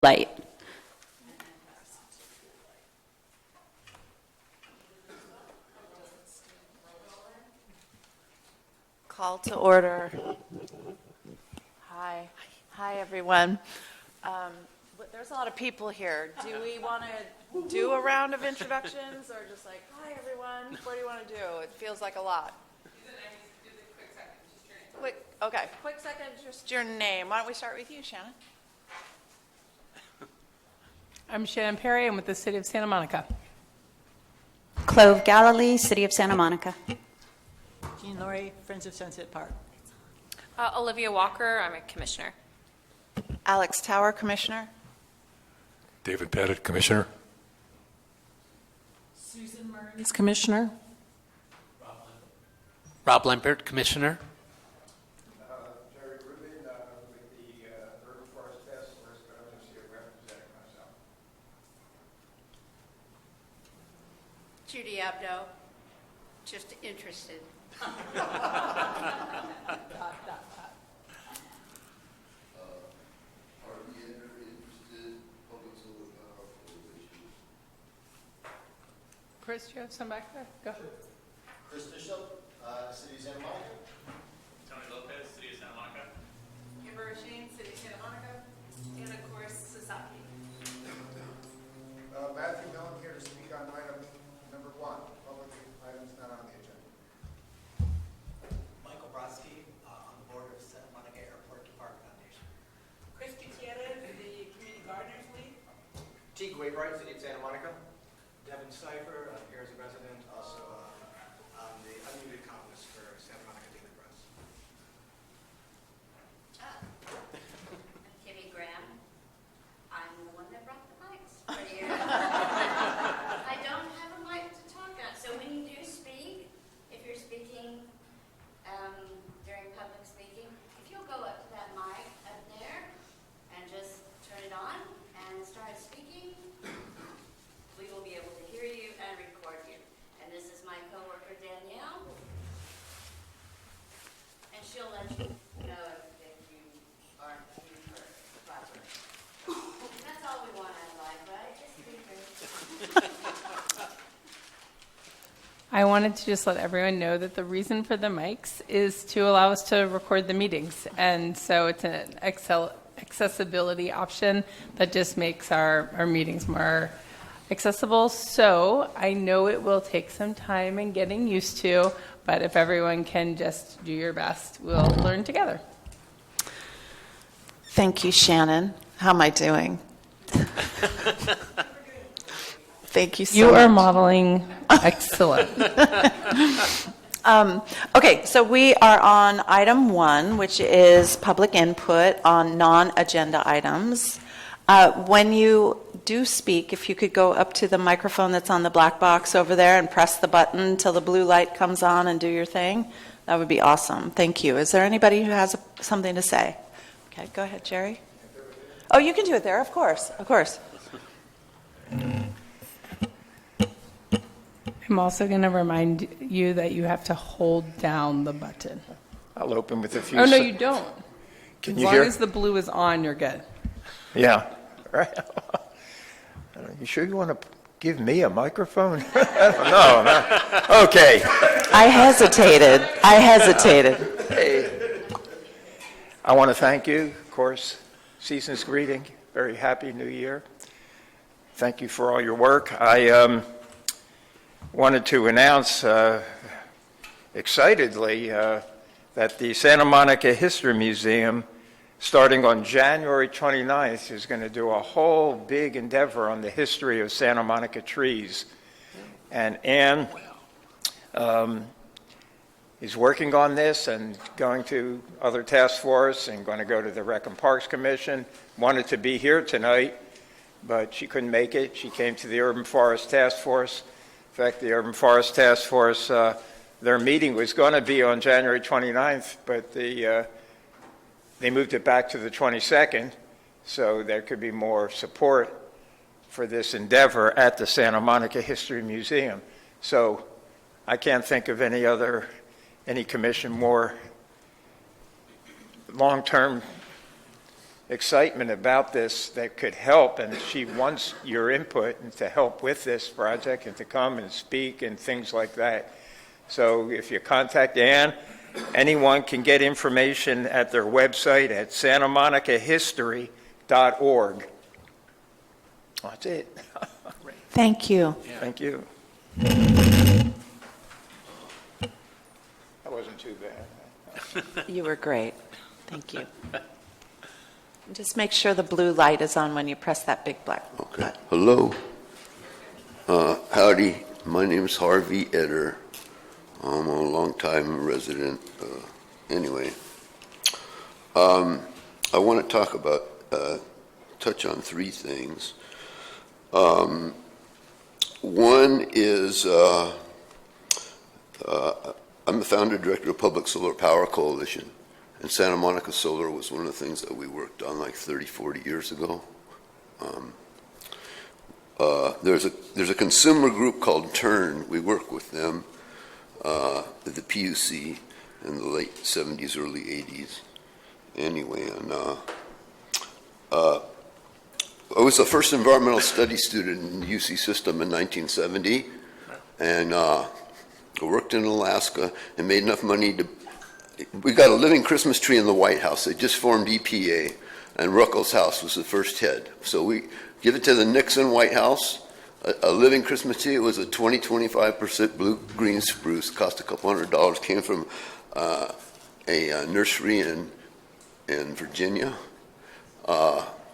light. Call to order. Hi, everyone. There's a lot of people here. Do we want to do a round of introductions or just like, hi, everyone? What do you want to do? It feels like a lot. Quick second, just your name. Why don't we start with you, Shannon? I'm Shannon Perry. I'm with the City of Santa Monica. Clove Galilee, City of Santa Monica. Jean Laurie, Friends of Sunset Park. Olivia Walker, I'm a commissioner. Alex Tower, Commissioner. David Pettit, Commissioner. Susan Murray, Commissioner. Rob Lempert, Commissioner. Jerry Rubin with the Urban Forest Task Force, but I'm just here representing myself. Judy Abdo, just interested. Are we interested public issues? Chris, do you have some back there? Go. Chris Bishop, City of Santa Monica. Tony Lopez, City of Santa Monica. Kimber Sheen, City of Santa Monica. And of course, Sasaki. Matthew Millen here to speak on item number 1, public items not on the agenda. Michael Brodsky, on the board of Santa Monica Airport Park Foundation. Chris Gutierrez, the Community Gardeners League. T. Wainwright, City of Santa Monica. Devin Cipher, here as a resident, also on the unmuted columnist for Santa Monica Daily Press. Kimmy Graham, I'm the one that brought the mics for you. I don't have a mic to talk on, so when you do speak, if you're speaking during public speaking, if you'll go up to that mic up there and just turn it on and start speaking, we will be able to hear you and record you. And this is my coworker Danielle, and she'll let you know if you aren't being heard properly. That's all we want out of life, right? Just be heard. I wanted to just let everyone know that the reason for the mics is to allow us to record the meetings. And so it's an accessibility option that just makes our meetings more accessible. So I know it will take some time and getting used to, but if everyone can just do your best, we'll learn together. Thank you, Shannon. How am I doing? Thank you so You much. are modeling excellent. Okay, so we are on item 1, which is public input on non-agenda items. When you do speak, if you could go up to the microphone that's on the black box over there and press the button till the blue light comes on and do your thing, that would be awesome. Thank you. Is there anybody who has something to say? Okay, go ahead, Jerry. Oh, you can do it there, of course, of course. I'm also going to remind you that you have to hold down the button. I'll open with a few. Oh, no, you don't. Can As you long hear? as the blue is on, you're good. Yeah, right. You sure you want to give me a microphone? No. Okay. I hesitated. Hey. I want to thank you, of course, season's greeting, very happy new year. Thank you for all your work. I wanted to announce excitedly that the Santa Monica History Museum, starting on January 29th, is going to do a whole big endeavor on the history of Santa Monica trees. And Ann is working on this and going to other task force and going to go to the Rec and Parks Commission. Wanted to be here tonight, but she couldn't make it. She came to the Urban Forest Task Force. In fact, the Urban Forest Task Force, their meeting was going to be on January 29th, but they moved it back to the 22nd, so there could be more support for this endeavor at the Santa Monica History Museum. So I can't think of any commission more long-term excitement about this that could help, and she wants your input and to help with this project and to come and speak and things like that. So if you contact Ann, anyone can get information at their website at santamonicahistory.org. That's it. Thank you. Thank you. That wasn't too bad. You were great. Thank you. Just make sure the blue light is on when you press that big black Okay. button. Hello. Howdy. My name's Harvey Eder. I'm a long-time resident. Anyway, I want to talk about, touch on three things. One is I'm the founder director of Public Solar Power Coalition, and Santa Monica Solar was one of the things that we worked on like 30, 40 years ago. There's a consumer group called TURN. We work with them at the PUC in the late 70s, early 80s. Anyway, and I was the first environmental studies student in the UC system in 1970, and I worked in Alaska and made enough money to. We got a living Christmas tree in the White House. They just formed EPA, and Ruckelshaus House was the first head. So we give it to the Nixon White House, a living Christmas tree. It was a 20-25% blue-green spruce, cost a couple $100, came from a nursery in Virginia.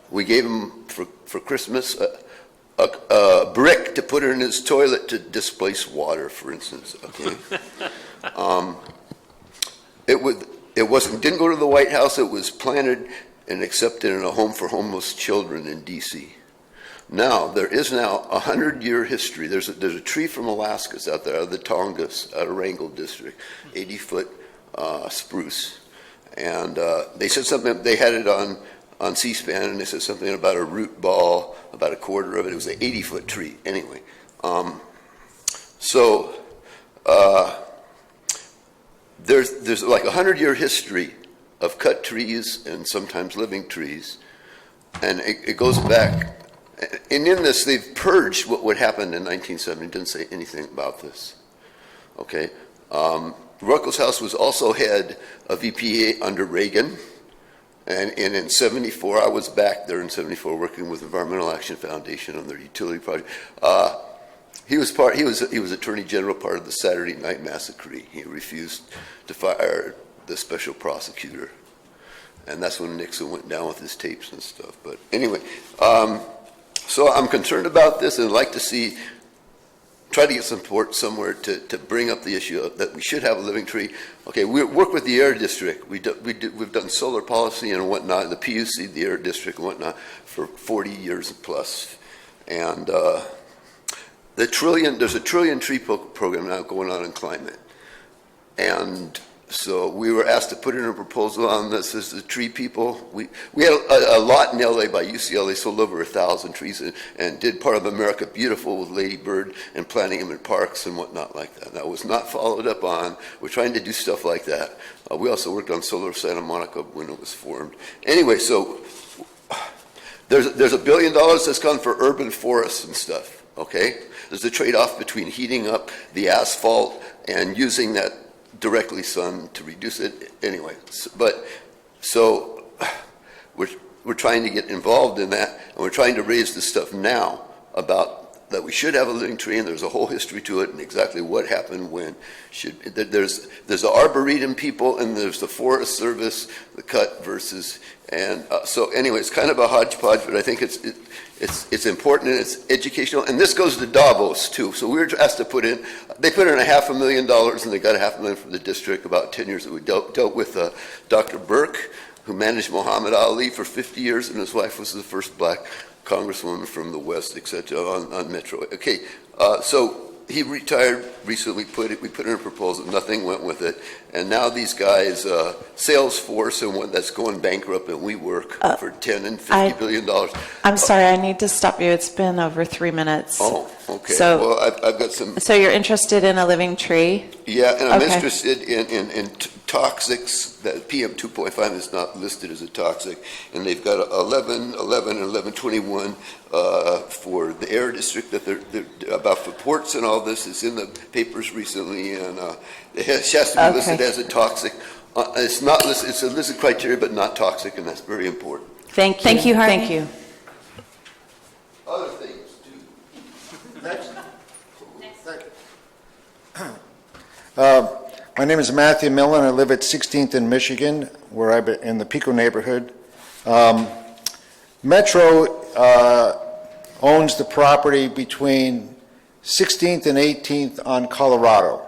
We gave him for Christmas a brick to put in his toilet to displace water, for instance. Okay. Didn't go to the White House. It was planted and accepted in a home for homeless children in D.C. Now there is now 100-year history. There's a tree from Alaska it's out there, out of the Tongass, out of Wrangell District, 80-foot spruce, and they said something. They had it on C-SPAN, and they said something about a root ball, about a quarter of it. It was an 80-foot tree. Anyway, there's like a 100-year history of cut trees and sometimes living trees, and it goes back. And in this, they've purged what would happen in 1970. Didn't say anything about this. Okay, Ruckelshaus was also head of EPA under Reagan. And in 74, I was back there in 74 working with Environmental Action Foundation on their utility project. He was Attorney General, part of the Saturday Night Massacre. He refused to fire the special prosecutor. And that's when Nixon went down with his tapes and stuff. But anyway, so I'm concerned about this and I'd like to try to get support somewhere to bring up the issue that we should have a living tree. Okay, we work with the Air District. We've done solar policy and whatnot, the PUC, the Air District and whatnot, for 40 years plus. And there's a trillion tree program now going on in climate. And so we were asked to put in a proposal on this as the tree people. We had a lot in LA by UCLA, sold over 1,000 trees and did part of America Beautiful with Lady Bird and planting them in parks and whatnot like that. That was not followed up on. We're trying to do stuff like that. We also worked on Solar Santa Monica when it was formed. Anyway, so there's $1 billion that's gone for urban forests and stuff, okay? There's a trade-off between heating up the asphalt and using that directly sun to reduce it anyway. So we're trying to get involved in that, and we're trying to raise this stuff now about that we should have a living tree, and there's a whole history to it and exactly what happened when. There's the Arboretum people and there's the Forest Service, the cut versus, and so anyway, it's kind of a hodgepodge, but I think it's important and it's educational, and this goes to Davos too. So we were asked to they put in $500,000 and they got $500,000 from the district about 10 years that we dealt with Dr. Burke, who managed Muhammad Ali for 50 years, and his wife was the first black congresswoman from the West, etc. on Metro. Okay, so he retired recently. We put in a proposal. Nothing went with it, and now these guys, Salesforce and one that's going bankrupt, and we work for $10 and $50 billion. I'm sorry, I need to stop you. It's been over 3 minutes. Oh, okay. So, well, I've got some. So you're interested in a living tree? Yeah, and I'm Okay. interested in toxics, that PM 2.5 is not listed as a toxic, and they've got 11, 11, and 1121 for the air district that they're about for ports and all this. It's in the papers recently, and it has to be listed as a toxic. It's not listed, it's a listed criteria, but not toxic, and that's very important. Thank you. Thank you, Harvey. Thank you. Other things, too. Next. Thank you. My name is Matthew Millen. I live at 16th in Michigan, where I'm in the Pico neighborhood. Metro owns the property between 16th and 18th on Colorado,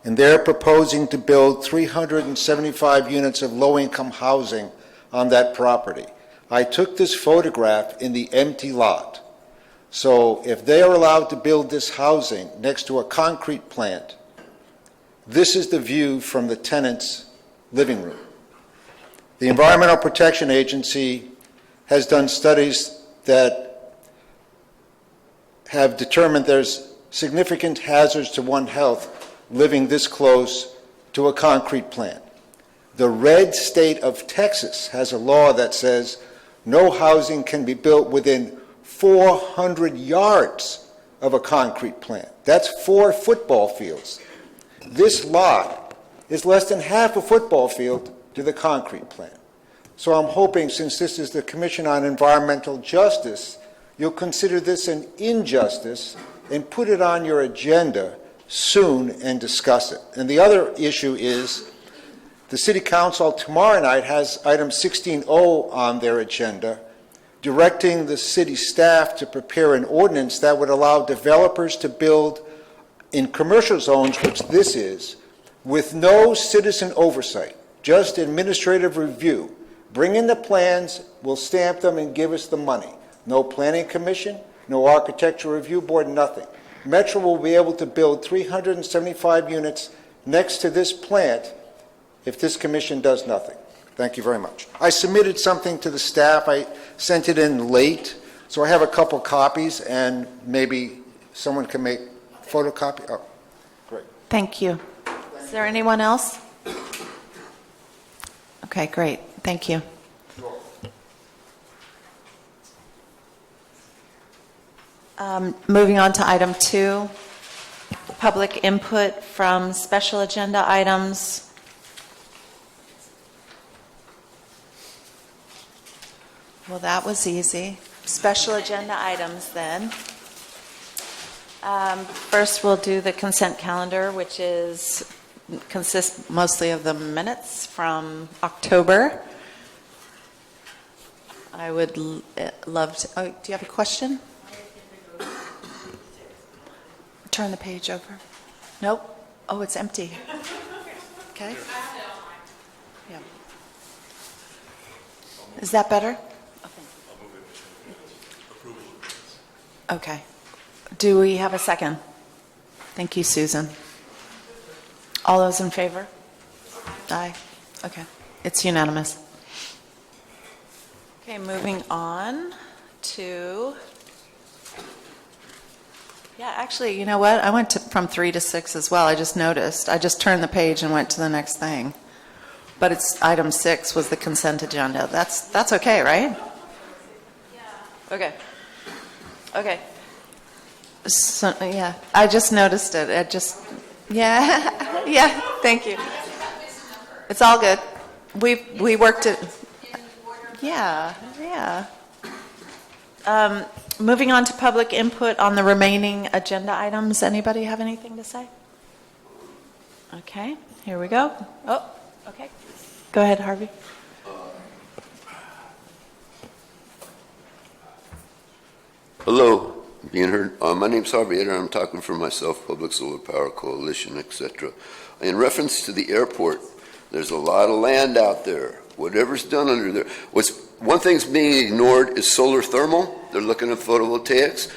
and they're proposing to build 375 units of low-income housing on that property. I took this photograph in the empty lot. So if they are allowed to build this housing next to a concrete plant, this is the view from the tenant's living room. The Environmental Protection Agency has done studies that have determined there's significant hazards to one's health living this close to a concrete plant. The red state of Texas has a law that says no housing can be built within 400 yards of a concrete plant. That's 4 football fields. This lot is less than half a football field to the concrete plant. So I'm hoping, since this is the Commission on Environmental Justice, you'll consider this an injustice and put it on your agenda soon and discuss it. And the other issue is the City Council tomorrow night has item 16.0 on their agenda, directing the city staff to prepare an ordinance that would allow developers to build in commercial zones, which this is, with no citizen oversight, just administrative review. Bring in the plans, we'll stamp them and give us the money. No planning commission, no architectural review board, nothing. Metro will be able to build 375 units next to this plant if this commission does nothing. Thank you very much. I submitted something to the staff. I sent it in late, so I have a couple copies, and maybe someone can make photocopy. Oh, great. Thank you. Is there anyone else? Okay, great. Thank you. Moving on to item 2, public input from special agenda items. Well, that was easy. Special agenda items then. First, we'll do the consent calendar, which consists mostly of the minutes from October. I would love to. Oh, do you have a question? Turn the page over. Nope. Oh, it's empty. Okay. Yeah. Is that better? Okay. Do we have a second? Thank you, Susan. All those in favor? Aye. Okay. It's unanimous. Okay, moving on to... Yeah, actually, you know what? I went from 3 to 6 as well. I just noticed. I just turned the page and went to the next thing. But it's item 6 was the consent agenda. That's okay, right? Yeah. Okay. Okay. So, yeah, I just noticed it. Yeah, yeah, thank you. It's all good. We worked it. Yeah, yeah. Moving on to public input on the remaining agenda items. Anybody have anything to say? Okay, here we go. Oh, okay. Go ahead, Harvey. Hello, being heard. My name's Harvey Eder. I'm talking for myself, Public Solar Power Coalition, etc. In reference to the airport, there's a lot of land out there. Whatever's done under there. One thing's being ignored is solar thermal. They're looking at photovoltaics.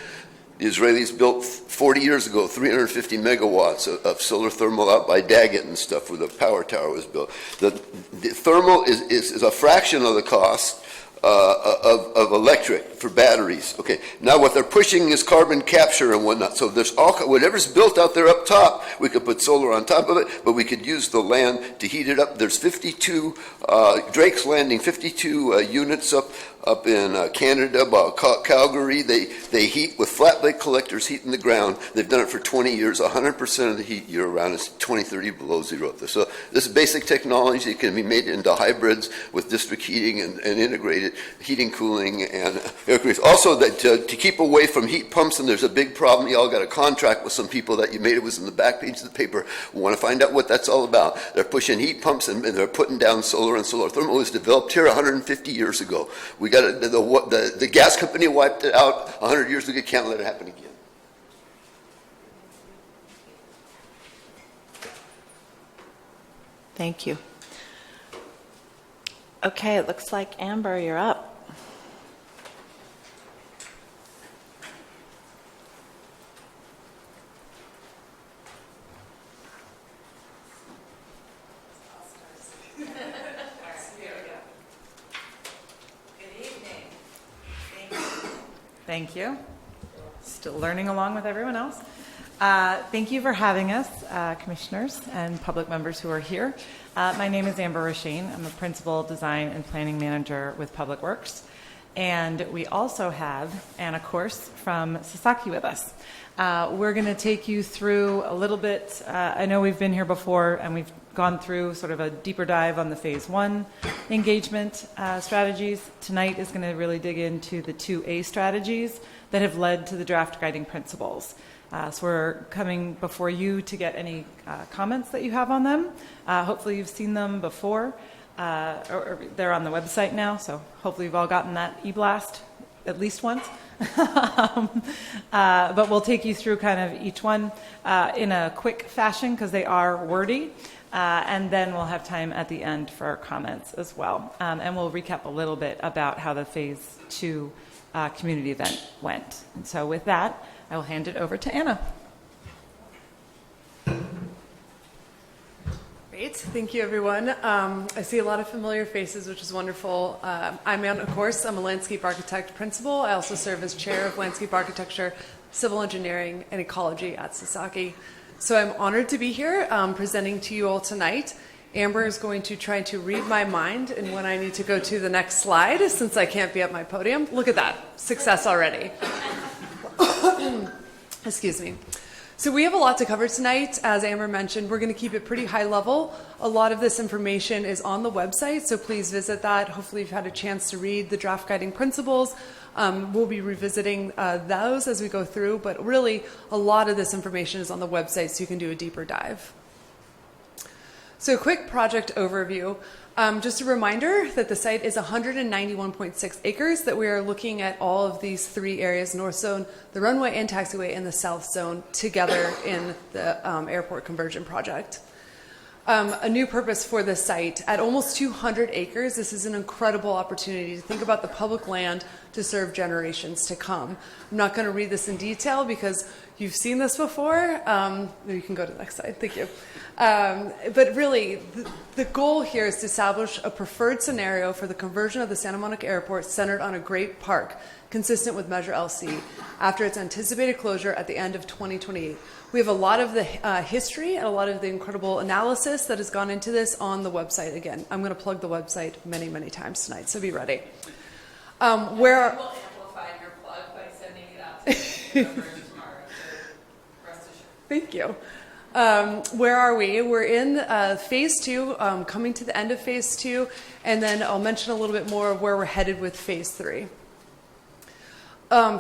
The Israelis built 40 years ago 350 megawatts of solar thermal out by Daggett and stuff where the power tower was built. The thermal is a fraction of the cost of electric for batteries. Okay, now what they're pushing is carbon capture and whatnot. So there's whatever's built out there up top, we could put solar on top of it, but we could use the land to heat it up. There's 52, Drake's Landing, 52 units up in Canada, Calgary. They heat with flat plate collectors, heat in the ground. They've done it for 20 years. 100% of the heat year round is 2030 below zero up there. So this basic technology can be made into hybrids with district heating and integrated heating, cooling, and air conditioning. Also, that to keep away from heat pumps, and there's a big problem. Y'all got a contract with some people that you made. It was in the back page of the paper. We want to find out what that's all about. They're pushing heat pumps and they're putting down solar, and solar thermal was developed here 150 years ago. We got the gas company wiped it out 100 years ago. Can't let it happen again. Thank you. Okay, it looks like Amber, you're up. Thank you. Still learning along with everyone else. Thank you for having us, commissioners and public members who are here. My name is Amber Rasheen. I'm a principal design and planning manager with Public Works. And we also have Anna Korse from Sasaki with us. We're going to take you through a little bit. I know we've been here before and we've gone through sort of a deeper dive on the phase 1 engagement strategies. Tonight is going to really dig into the 2A strategies that have led to the draft guiding principles. So we're coming before you to get any comments that you have on them. Hopefully you've seen them before, or they're on the website now, so hopefully you've all gotten that e-blast at least once. But we'll take you through kind of each one in a quick fashion because they are wordy. And then we'll have time at the end for comments as well. And we'll recap a little bit about how the phase 2 community event went. And so with that, I will hand it over to Anna. Great. Thank you, everyone. I see a lot of familiar faces, which is wonderful. I'm Anna Korse. I'm a landscape architect principal. I also serve as chair of landscape architecture, civil engineering, and ecology at Sasaki. So I'm honored to be here presenting to you all tonight. Amber is going to try to read my mind and when I need to go to the next slide since I can't be at my podium. Look at that. Success already. Excuse me. So we have a lot to cover tonight. As Amber mentioned, we're going to keep it pretty high level. A lot of this information is on the website, so please visit that. Hopefully you've had a chance to read the draft guiding principles. We'll be revisiting those as we go through, but really a lot of this information is on the website, so you can do a deeper dive. So a quick project overview. Just a reminder that the site is 191.6 acres, that we are looking at all of these 3 areas, North Zone, the runway and taxiway, and the South Zone together in the airport conversion project. A new purpose for this site. At almost 200 acres, this is an incredible opportunity to think about the public land to serve generations to come. I'm not going to read this in detail because you've seen this before. You can go to the next slide. Thank you. But really, the goal here is to establish a preferred scenario for the conversion of the Santa Monica Airport centered on a great park, consistent with Measure LC, after its anticipated closure at the end of 2028. We have a lot of the history and a lot of the incredible analysis that has gone into this on the website. Again, I'm going to plug the website many, many times tonight, so be ready. We'll amplify your plug by sending it out to members tomorrow, so rest assured. Thank you. Where are we? We're in phase 2, coming to the end of phase 2, and then I'll mention a little bit more of where we're headed with phase 3.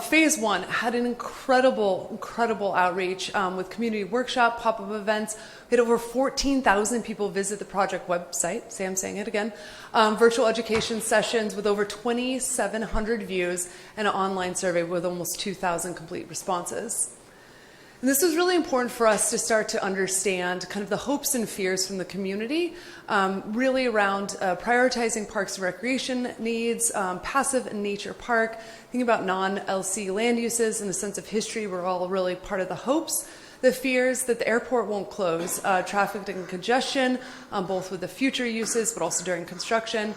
Phase 1 had an incredible outreach with community workshop, pop-up events. We had over 14,000 people visit the project website. See, I'm saying it again. Virtual education sessions with over 2,700 views and an online survey with almost 2,000 complete responses. And this was really important for us to start to understand kind of the hopes and fears from the community, really around prioritizing parks and recreation needs, passive and nature park, thinking about non-LC land uses in the sense of history were all really part of the hopes. The fears that the airport won't close, traffic and congestion, both with the future uses but also during construction,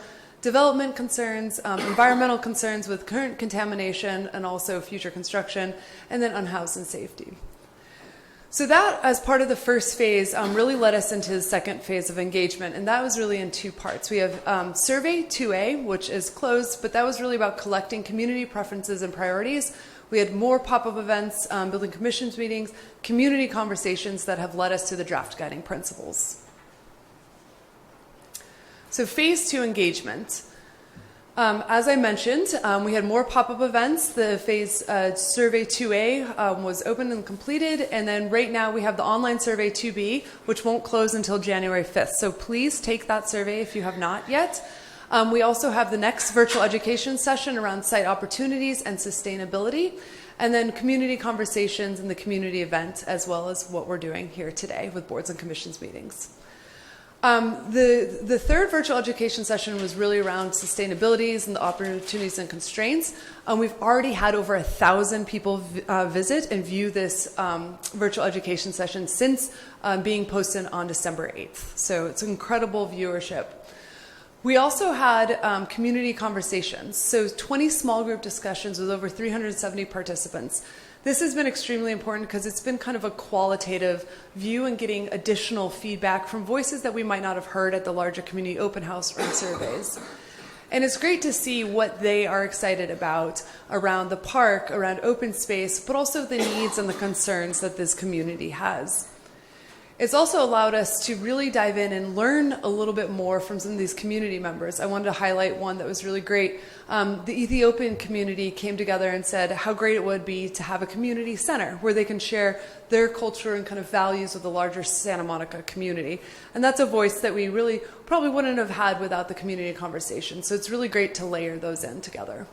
development concerns, environmental concerns with current contamination and also future construction, and then unhoused and safety. So that, as part of the first phase, really led us into the second phase of engagement, and that was really in two parts. We have Survey 2A, which is closed, but that was really about collecting community preferences and priorities. We had more pop-up events, building commissions meetings, community conversations that have led us to the draft guiding principles. So phase 2 engagement. As I mentioned, we had more pop-up events. The phase survey 2A was open and completed, and then right now we have the online survey 2B, which won't close until January 5th. So please take that survey if you have not yet. We also have the next virtual education session around site opportunities and sustainability, and then community conversations and the community event, as well as what we're doing here today with boards and commissions meetings. The third virtual education session was really around sustainabilities and the opportunities and constraints. We've already had over 1,000 people visit and view this virtual education session since being posted on December 8th. So it's incredible viewership. We also had community conversations, so 20 small group discussions with over 370 participants. This has been extremely important because it's been kind of a qualitative view and getting additional feedback from voices that we might not have heard at the larger community open house or surveys. And it's great to see what they are excited about around the park, around open space, but also the needs and the concerns that this community has. It's also allowed us to really dive in and learn a little bit more from some of these community members. I wanted to highlight one that was really great. The Ethiopian community came together and said how great it would be to have a community center where they can share their culture and kind of values with the larger Santa Monica community. And that's a voice that we really probably wouldn't have had without the community conversation. So it's really great to layer those in together.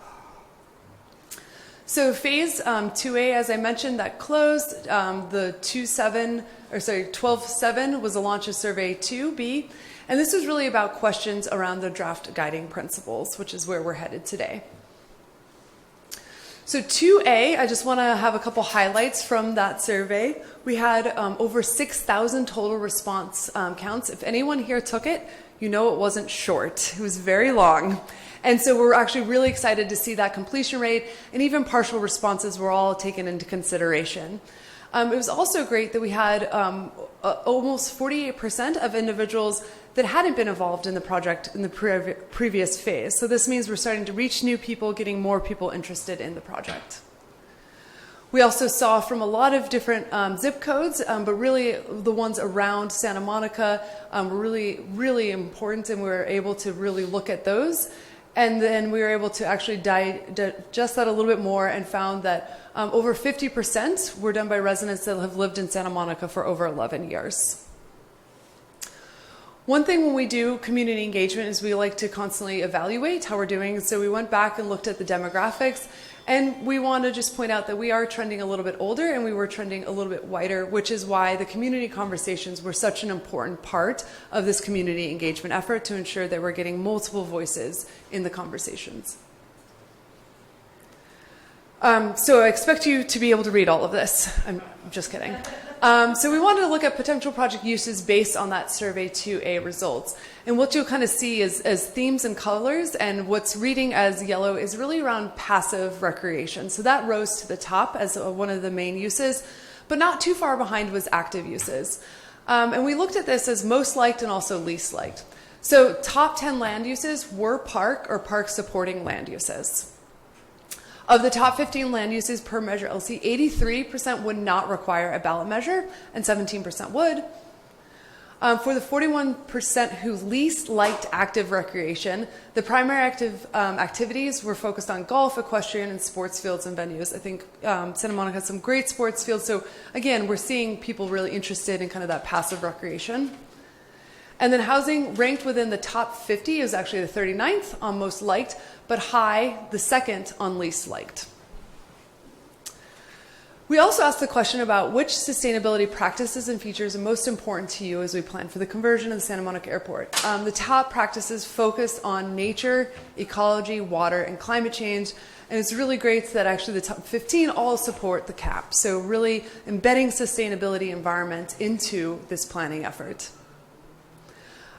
So phase 2A, as I mentioned, that closed. The 12/7 was the launch of survey 2B. And this was really about questions around the draft guiding principles, which is where we're headed today. So 2A, I just want to have a couple highlights from that survey. We had over 6,000 total response counts. If anyone here took it, you know it wasn't short. It was very long. And so we're actually really excited to see that completion rate, and even partial responses were all taken into consideration. It was also great that we had almost 48% of individuals that hadn't been involved in the project in the previous phase. So this means we're starting to reach new people, getting more people interested in the project. We also saw from a lot of different zip codes, but really the ones around Santa Monica were really, really important, and we were able to really look at those. And then we were able to actually digest that a little bit more and found that over 50% were done by residents that have lived in Santa Monica for over 11 years. One thing when we do community engagement is we like to constantly evaluate how we're doing. So we went back and looked at the demographics, and we want to just point out that we are trending a little bit older and we were trending a little bit whiter, which is why the community conversations were such an important part of this community engagement effort to ensure that we're getting multiple voices in the conversations. So I expect you to be able to read all of this. I'm just kidding. So we wanted to look at potential project uses based on that Survey 2A results. And what you'll kind of see is as themes and colors, and what's reading as yellow is really around passive recreation. So that rose to the top as one of the main uses, but not too far behind was active uses. And we looked at this as most liked and also least liked. So top 10 land uses were park or park supporting land uses. Of the top 15 land uses per Measure LC, 83% would not require a ballot measure, and 17% would. For the 41% who least liked active recreation, the primary active activities were focused on golf, equestrian, and sports fields and venues. I think Santa Monica has some great sports fields. So again, we're seeing people really interested in kind of that passive recreation. And then housing ranked within the top 50 is actually the 39th on most liked, but high, the second on least liked. We also asked the question about which sustainability practices and features are most important to you as we plan for the conversion of the Santa Monica Airport. The top practices focus on nature, ecology, water, and climate change. And it's really great that actually the top 15 all support the CAP. So really embedding sustainability environment into this planning effort.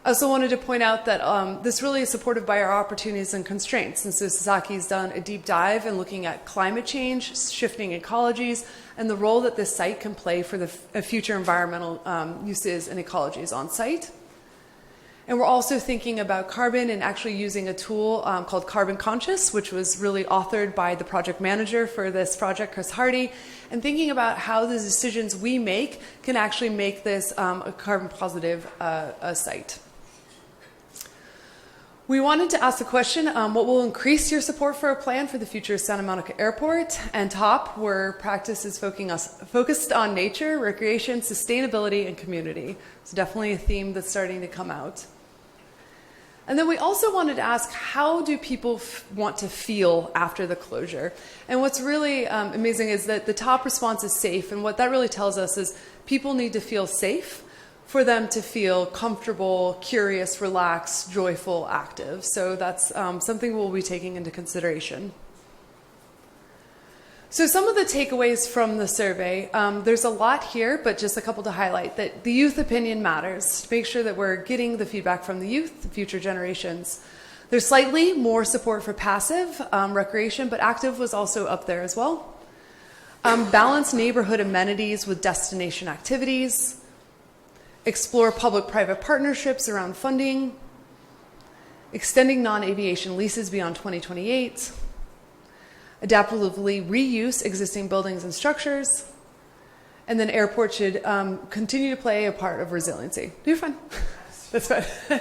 I also wanted to point out that this really is supported by our opportunities and constraints. And so Sasaki's done a deep dive in looking at climate change, shifting ecologies, and the role that this site can play for the future environmental uses and ecologies on site. And we're also thinking about carbon and actually using a tool called Carbon Conscious, which was really authored by the project manager for this project, Chris Hardy, and thinking about how the decisions we make can actually make this a carbon positive site. We wanted to ask the question, what will increase your support for a plan for the future of Santa Monica Airport? And top, where practice is focused on nature, recreation, sustainability, and community. It's definitely a theme that's starting to come out. And then we also wanted to ask, how do people want to feel after the closure? And what's really amazing is that the top response is safe. And what that really tells us is people need to feel safe for them to feel comfortable, curious, relaxed, joyful, active. So that's something we'll be taking into consideration. So some of the takeaways from the survey, there's a lot here, but just a couple to highlight that the youth opinion matters. To make sure that we're getting the feedback from the youth, the future generations. There's slightly more support for passive recreation, but active was also up there as well. Balance neighborhood amenities with destination activities. Explore public-private partnerships around funding. Extending non-aviation leases beyond 2028. Adaptively reuse existing buildings and structures. And then airport should continue to play a part of resiliency. You're fine. That's fine.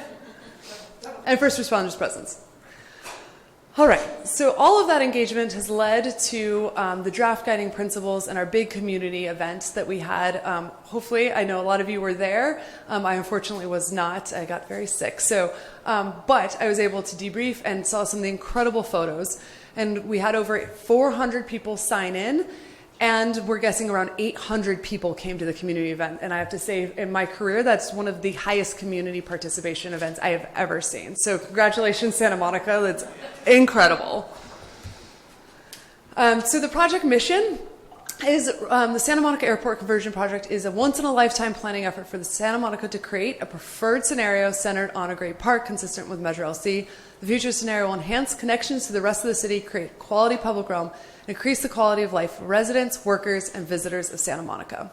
And first responders' presence. All right, so all of that engagement has led to the draft guiding principles and our big community event that we had. Hopefully, I know a lot of you were there. I unfortunately was not. I got very sick. So, but I was able to debrief and saw some of the incredible photos. And we had over 400 people sign in. And we're guessing around 800 people came to the community event. And I have to say, in my career, that's one of the highest community participation events I have ever seen. So congratulations, Santa Monica. That's incredible. So the project mission is the Santa Monica Airport Conversion Project is a once-in-a-lifetime planning effort for the Santa Monica to create a preferred scenario centered on a great park consistent with Measure LC. The future scenario will enhance connections to the rest of the city, create quality public realm, and increase the quality of life for residents, workers, and visitors of Santa Monica.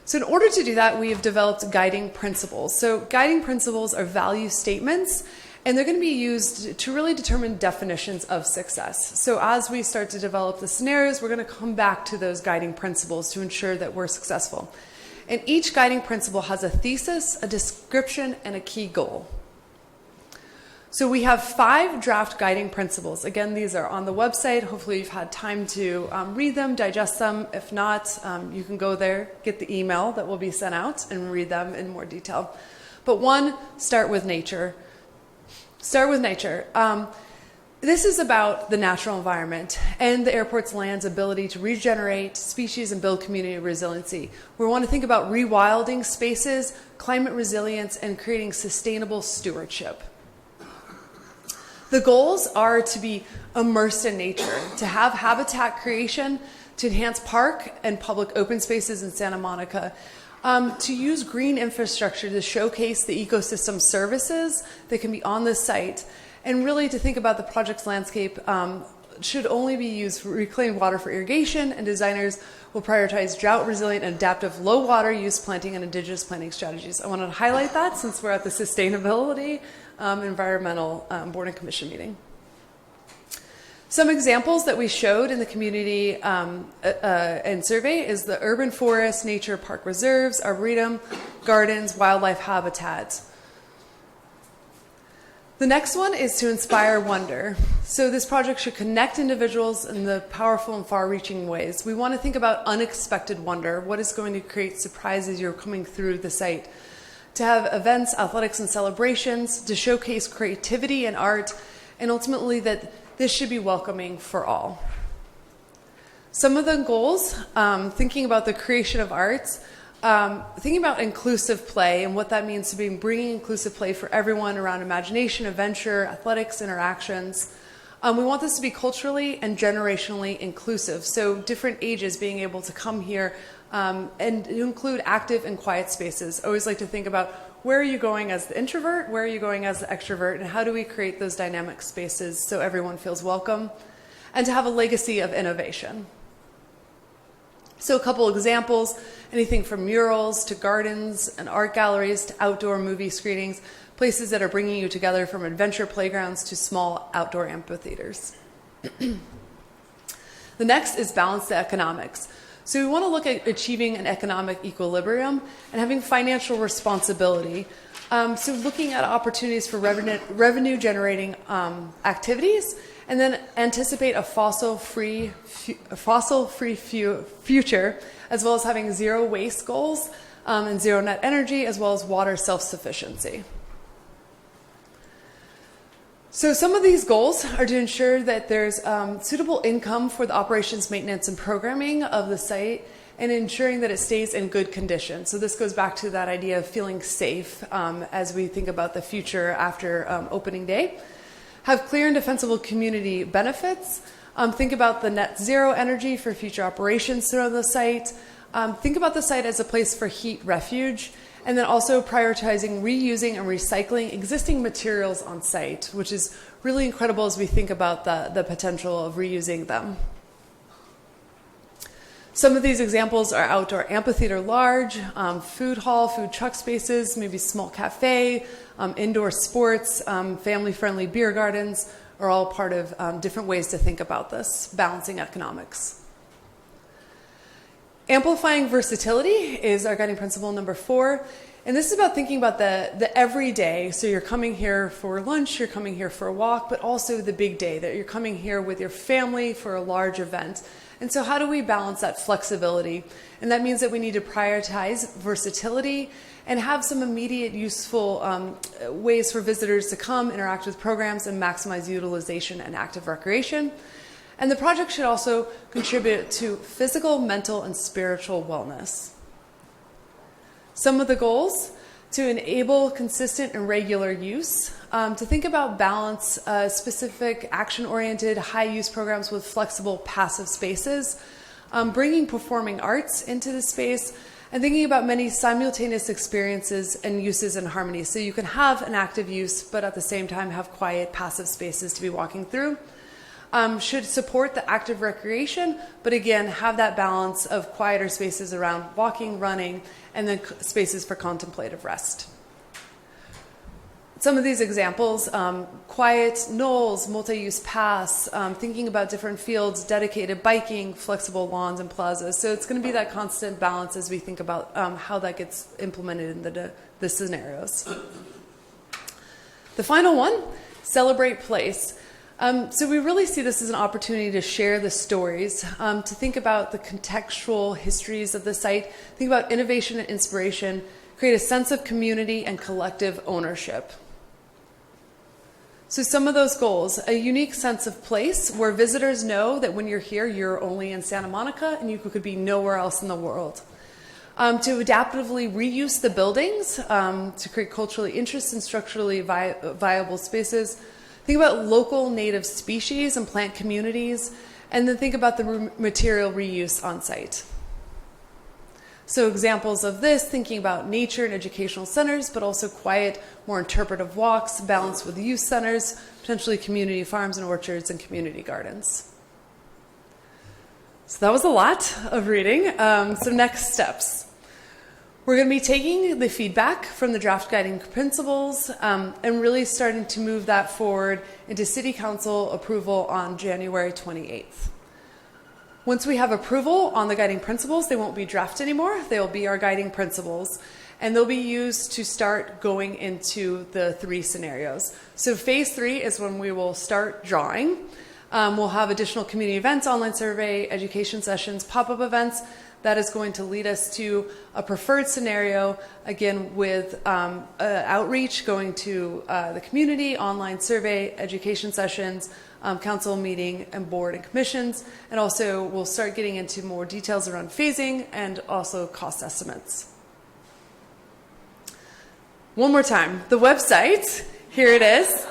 So in order to do that, we have developed guiding principles. So guiding principles are value statements, and they're going to be used to really determine definitions of success. So as we start to develop the scenarios, we're going to come back to those guiding principles to ensure that we're successful. And each guiding principle has a thesis, a description, and a key goal. So we have 5 draft guiding principles. Again, these are on the website. Hopefully you've had time to read them, digest them. If not, you can go there, get the email that will be sent out, and read them in more detail. But 1, start with nature. Start with nature. This is about the natural environment and the airport's land's ability to regenerate species and build community resiliency. We want to think about rewilding spaces, climate resilience, and creating sustainable stewardship. The goals are to be immersed in nature, to have habitat creation, to enhance park and public open spaces in Santa Monica, to use green infrastructure to showcase the ecosystem services that can be on this site, and really to think about the project's landscape should only be used for reclaimed water for irrigation, and designers will prioritize drought-resilient and adaptive low-water use planting and indigenous planting strategies. I wanted to highlight that since we're at the sustainability environmental board and commission meeting. Some examples that we showed in the community and survey is the urban forest, nature park reserves, arboretum, gardens, wildlife habitats. The next one is to inspire wonder. So this project should connect individuals in the powerful and far-reaching ways. We want to think about unexpected wonder. What is going to create surprises you're coming through the site? To have events, athletics, and celebrations, to showcase creativity and art, and ultimately that this should be welcoming for all. Some of the goals, thinking about the creation of arts, thinking about inclusive play and what that means to be bringing inclusive play for everyone around imagination, adventure, athletics, interactions. We want this to be culturally and generationally inclusive, so different ages being able to come here and include active and quiet spaces. I always like to think about Where are you going as the introvert? Where are you going as the extrovert? And how do we create those dynamic spaces so everyone feels welcome? And to have a legacy of innovation. So a couple examples, anything from murals to gardens and art galleries to outdoor movie screenings, places that are bringing you together from adventure playgrounds to small outdoor amphitheaters. The next is balance the economics. So we want to look at achieving an economic equilibrium and having financial responsibility. So looking at opportunities for revenue generating activities, and then anticipate a fossil-free future, as well as having zero waste goals and zero net energy, as well as water self-sufficiency. So some of these goals are to ensure that there's suitable income for the operations, maintenance, and programming of the site, and ensuring that it stays in good condition. So this goes back to that idea of feeling safe as we think about the future after opening day. Have clear and defensible community benefits. Think about the net zero energy for future operations throughout the site. Think about the site as a place for heat refuge. And then also prioritizing reusing and recycling existing materials on site, which is really incredible as we think about the potential of reusing them. Some of these examples are outdoor amphitheater large, food hall, food truck spaces, maybe small cafe, indoor sports, family-friendly beer gardens are all part of different ways to think about this, balancing economics. Amplifying versatility is our guiding principle number 4. And this is about thinking about the everyday. So you're coming here for lunch, you're coming here for a walk, but also the big day, that you're coming here with your family for a large event. And so how do we balance that flexibility? And that means that we need to prioritize versatility and have some immediate useful ways for visitors to come, interact with programs, and maximize utilization and active recreation. And the project should also contribute to physical, mental, and spiritual wellness. Some of the goals: to enable consistent and regular use, to think about balance, specific action-oriented, high-use programs with flexible passive spaces, bringing performing arts into the space, and thinking about many simultaneous experiences and uses in harmony. So you can have an active use, but at the same time have quiet, passive spaces to be walking through. Should support the active recreation, but again, have that balance of quieter spaces around walking, running, and then spaces for contemplative rest. Some of these examples, quiet knolls, multi-use paths, thinking about different fields, dedicated biking, flexible lawns and plazas. So it's going to be that constant balance as we think about how that gets implemented in the scenarios. The final one, celebrate place. So we really see this as an opportunity to share the stories, to think about the contextual histories of the site, think about innovation and inspiration, create a sense of community and collective ownership. So some of those goals: a unique sense of place where visitors know that when you're here, you're only in Santa Monica and you could be nowhere else in the world. To adaptively reuse the buildings, to create culturally interesting and structurally viable spaces. Think about local native species and plant communities, and then think about the material reuse on site. So examples of this, thinking about nature and educational centers, but also quiet, more interpretive walks, balanced with youth centers, potentially community farms and orchards, and community gardens. So that was a lot of reading. So next steps. We're going to be taking the feedback from the draft guiding principles and really starting to move that forward into City Council approval on January 28th. Once we have approval on the guiding principles, they won't be draft anymore. They will be our guiding principles, and they'll be used to start going into the 3 scenarios. So phase 3 is when we will start drawing. We'll have additional community events, online survey, education sessions, pop-up events. That is going to lead us to a preferred scenario, again, with outreach going to the community, online survey, education sessions, council meeting, and board and commissions. And also, we'll start getting into more details around phasing and also cost estimates. One more time, the website, here it is.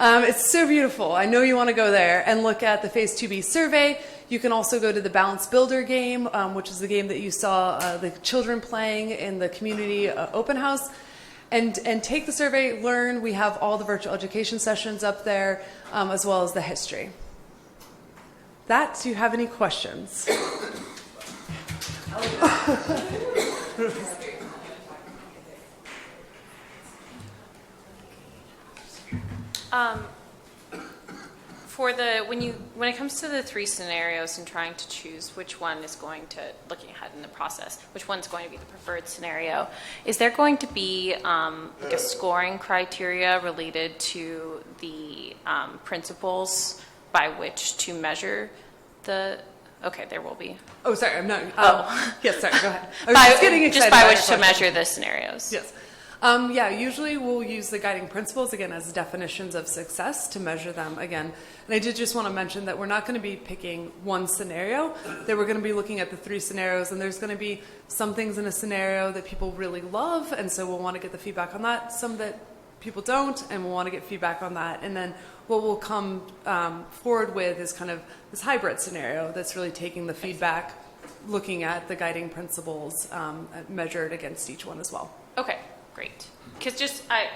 It's so beautiful. I know you want to go there and look at the Phase 2B survey. You can also go to the Balance Builder game, which is the game that you saw the children playing in the community open house. and take the survey, learn. We have all the virtual education sessions up there, as well as the history. That, do you have any questions? When it comes to the three scenarios and trying to choose which one is going to, looking ahead in the process, which one's going to be the preferred scenario, is there going to be like a scoring criteria related to the principles by which to measure the? Okay, there will be. Oh, sorry, I'm not. Yes, sorry. Go ahead. I was By, just getting excited just by about which your to question. measure the scenarios. Yes. Yeah, usually we'll use the guiding principles, again, as definitions of success to measure them again. And I did just want to mention that we're not going to be picking one scenario, that we're going to be looking at the three scenarios, and there's going to be some things in a scenario that people really love, and so we'll want to get the feedback on that, some that people don't, and we'll want to get feedback on that. And then what we'll come forward with is kind of this hybrid scenario that's really taking the feedback, looking at the guiding principles measured against each one as well. Okay, great. Because I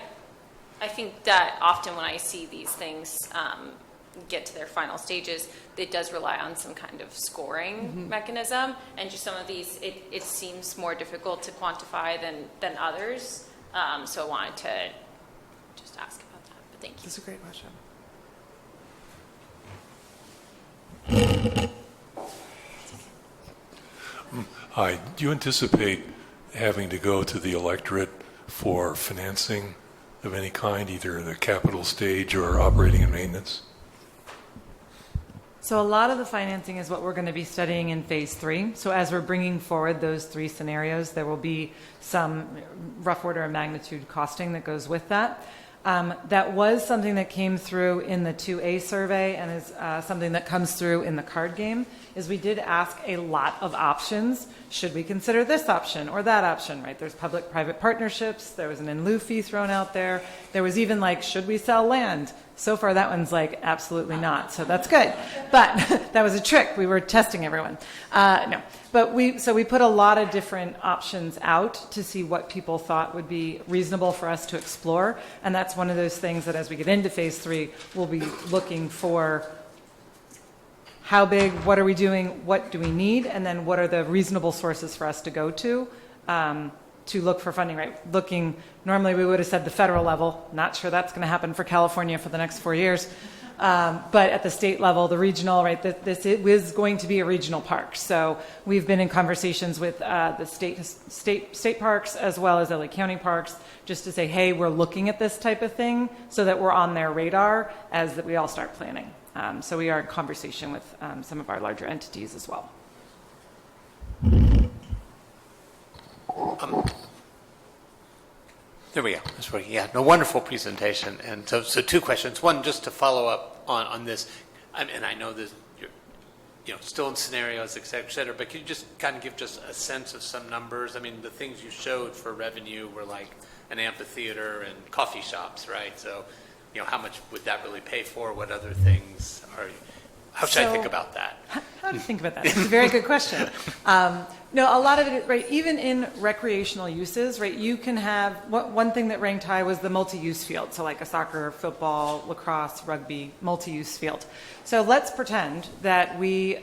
think that often when I see these things get to their final stages, it does rely on some kind of scoring mechanism, and just some of these, it seems more difficult to quantify than others. So I wanted to just ask about that, but thank you. That's a great question. Hi, do you anticipate having to go to the electorate for financing of any kind, either the capital stage or operating and maintenance? So a lot of the financing is what we're going to be studying in phase 3. So as we're bringing forward those 3 scenarios, there will be some rough order of magnitude costing that goes with that. That was something that came through in the 2A survey and is something that comes through in the card game, is we did ask a lot of options. Should we consider this option or that option, right? There's public-private partnerships. There was an in lieu fee thrown out there. There was even like, should we sell land? So far, that one's like, absolutely not. So that's good. But that was a trick. We were testing everyone. No. But we put a lot of different options out to see what people thought would be reasonable for us to explore. And that's one of those things that as we get into phase 3, we'll be looking for how big, what are we doing, what do we need, and then what are the reasonable sources for us to go to look for funding, right? Normally we would have said the federal level. Not sure that's going to happen for California for the next 4 years. But at the state level, the regional, right, this is going to be a regional park. So we've been in conversations with the state parks as well as LA County parks just to say, hey, we're looking at this type of thing so that we're on their radar as that we all start planning. So we are in conversation with some of our larger entities as well. There we go. That's working. Yeah, no, wonderful presentation. And so 2 questions. One, just to follow up on this, and I know this, you're still in scenarios, et cetera, but can you just kind of give just a sense of some numbers? I mean, the things you showed for revenue were like an amphitheater and coffee shops, right? So, how much would that really pay for? What other things are? How should I think about that? How do you think about that? It's a very good question. No, a lot of it, right, even in recreational uses, right, you can have, one thing that ranked high was the multi-use field. So like a soccer, football, lacrosse, rugby, multi-use field. So let's pretend that we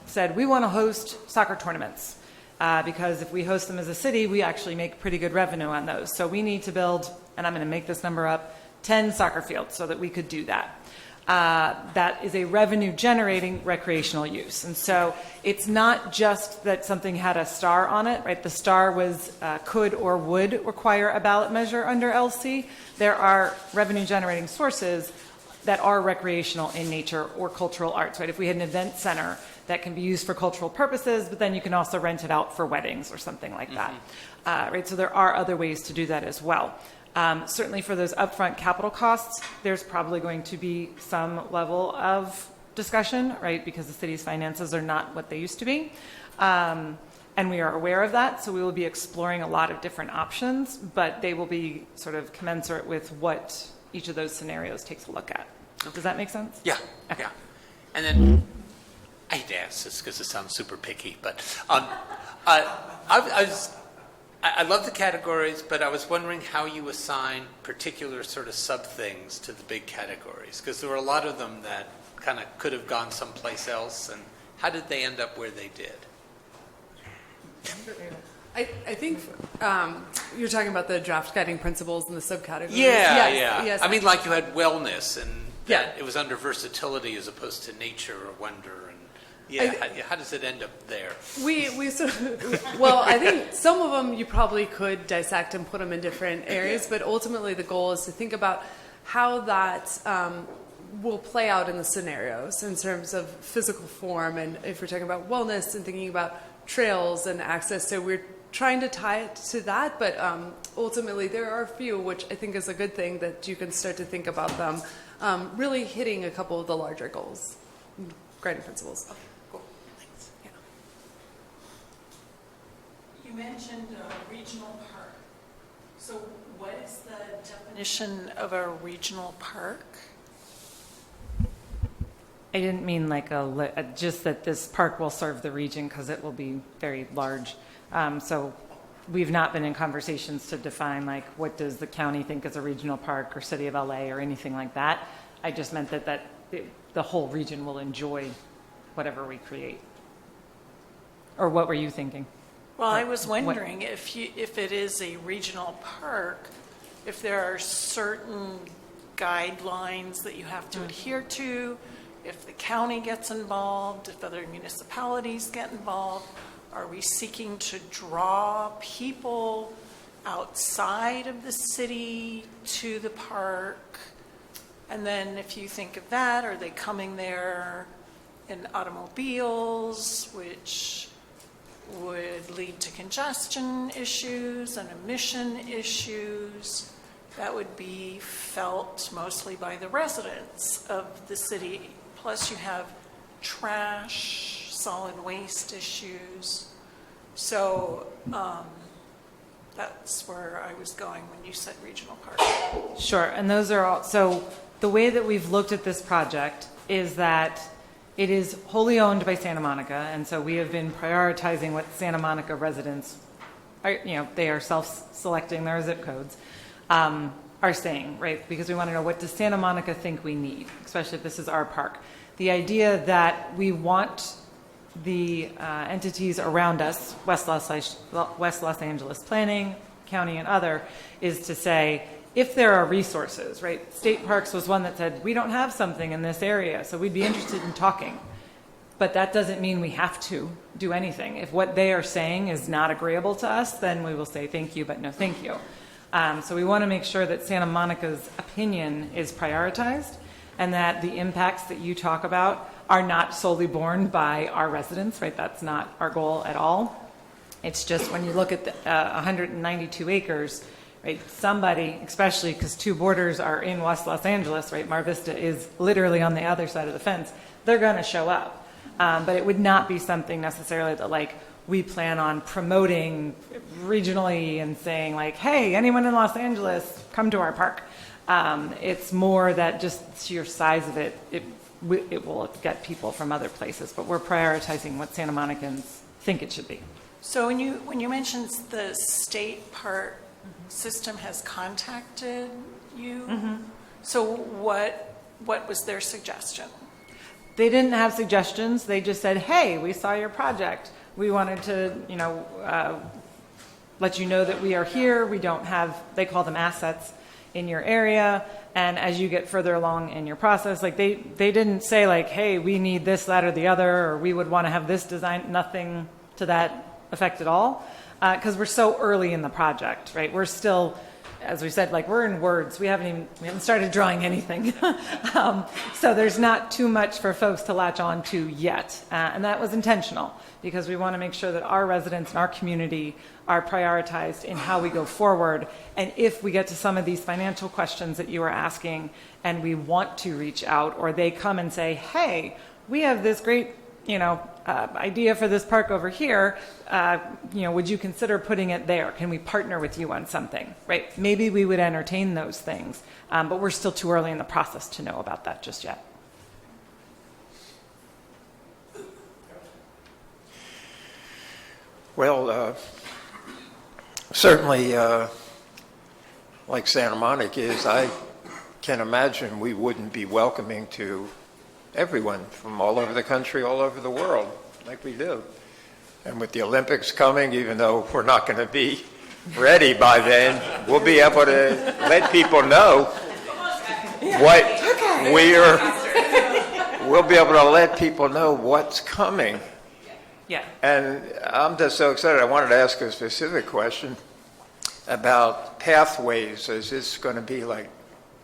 said we want to host soccer tournaments. Because if we host them as a city, we actually make pretty good revenue on those. So we need to build, and I'm going to make this number up, 10 soccer fields so that we could do that. That is a revenue-generating recreational use. And so it's not just that something had a star on it, right? The star was could or would require a ballot measure under LC. There are revenue-generating sources that are recreational in nature or cultural arts, right? If we had an event center that can be used for cultural purposes, but then you can also rent it out for weddings or something like that, right? So there are other ways to do that as well. Certainly for those upfront capital costs, there's probably going to be some level of discussion, right? Because the city's finances are not what they used to be. And we are aware of that. So we will be exploring a lot of different options, but they will be sort of commensurate with what each of those scenarios takes a look at. Does that make sense? Yeah, okay. Yeah. And then, I hate to ask this because it sounds super picky, but I was I love the categories, but I was wondering how you assign particular sort of sub-things to the big categories, because there were a lot of them that kind of could have gone someplace else, and how did they end up where they did? I think you're talking about the draft guiding principles and the subcategories. Yeah, Yes, yeah. yes. I mean, like you had wellness, and Yeah. that it was under versatility as opposed to nature or wonder, and how does it end up there? We sort of, well, I think some of them you probably could dissect and put them in different areas, but ultimately the goal is to think about how that will play out in the scenarios in terms of physical form, and if we're talking about wellness and thinking about trails and access. So we're trying to tie it to that, but ultimately there are a few, which I think is a good thing, that you can start to think about them really hitting a couple of the larger goals, guiding principles. Okay, cool. Thanks. Yeah. You mentioned a regional park. So what is the definition of a regional park? I didn't mean like just that this park will serve the region, because it will be very large. So we've not been in conversations to define like what does the county think is a regional park or City of LA or anything like that. I just meant that the whole region will enjoy whatever we create. Or what were you thinking? Well, I was wondering if it is a regional park, if there are certain guidelines that you have to adhere to, if the county gets involved, if other municipalities get involved. Are we seeking to draw people outside of the city to the park? And then if you think of that, are they coming there in automobiles, which would lead to congestion issues and emission issues? That would be felt mostly by the residents of the city. Plus you have trash, solid waste issues. So that's where I was going when you said regional park. Sure, and those are all, so the way that we've looked at this project is that it is wholly owned by Santa Monica, and so we have been prioritizing what Santa Monica residents are, they are self-selecting their zip codes, are saying, right? Because we want to know, what does Santa Monica think we need, especially if this is our park. The idea that we want the entities around us, West Los Angeles Planning, County and other, is to say, if there are resources, right? State Parks was one that said, we don't have something in this area, so we'd be interested in talking. But that doesn't mean we have to do anything. If what they are saying is not agreeable to us, then we will say thank you, but no thank you. So we want to make sure that Santa Monica's opinion is prioritized, and that the impacts that you talk about are not solely borne by our residents, right? That's not our goal at all. It's just when you look at the 192 acres, right? Somebody, especially because two borders are in West Los Angeles, right? Mar Vista is literally on the other side of the fence. They're going to show up. But it would not be something necessarily that like we plan on promoting regionally and saying like, hey, anyone in Los Angeles, come to our park. It's more that just sheer size of it, it will get people from other places, but we're prioritizing what Santa Monicans think it should be. So when you mentioned the state park system has contacted you, so what was their suggestion? They didn't have suggestions. They just said, hey, we saw your project. We wanted to, let you know that we are here. We don't have, they call them assets in your area. And as you get further along in your process, like they didn't say like, hey, we need this, that, or the other, or we would want to have this design, nothing to that effect at all. Because we're so early in the project, right? We're still, as we said, like we're in words. We haven't started drawing anything. So there's not too much for folks to latch on to yet. And that was intentional because we want to make sure that our residents and our community are prioritized in how we go forward. And if we get to some of these financial questions that you are asking and we want to reach out, or they come and say, hey, we have this great, idea for this park over here, would you consider putting it there? Can we partner with you on something, right? Maybe we would entertain those things, but we're still too early in the process to know about that just yet. Well, Certainly, like Santa Monica is, I can imagine we wouldn't be welcoming to everyone from all over the country, all over the world, like we do. And with the Olympics coming, even though we're not going to be ready by then, we'll be able to let people know what we'll be able to let people know what's coming. Yeah. And I'm just so excited. I wanted to ask a specific question about pathways. Is this going to be like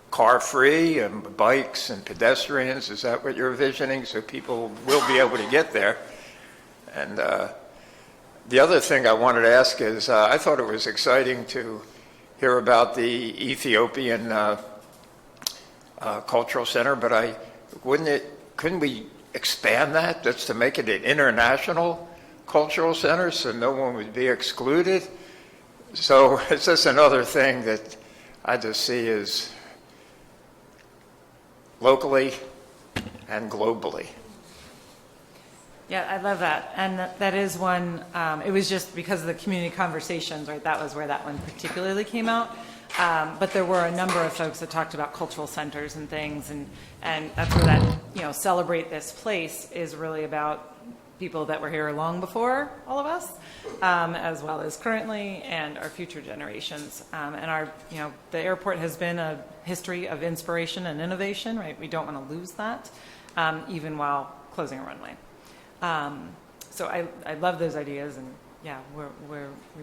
car-free and bikes and pedestrians? Is that what you're envisioning? So people will be able to get there. And the other thing I wanted to ask is, I thought it was exciting to hear about the Ethiopian Cultural Center, but couldn't we expand that just to make it an international cultural center so no one would be excluded? So it's just another thing that I just see as locally and globally. Yeah, I love that. And that is one, it was just because of the community conversations, right? That was where that one particularly came out. But there were a number of folks that talked about cultural centers and things, and that's where that, celebrate this place is really about people that were here long before all of us, as well as currently and our future generations. And our, the airport has been a history of inspiration and innovation, right? We don't want to lose that, even while closing a runway. So I love those ideas, and yeah, we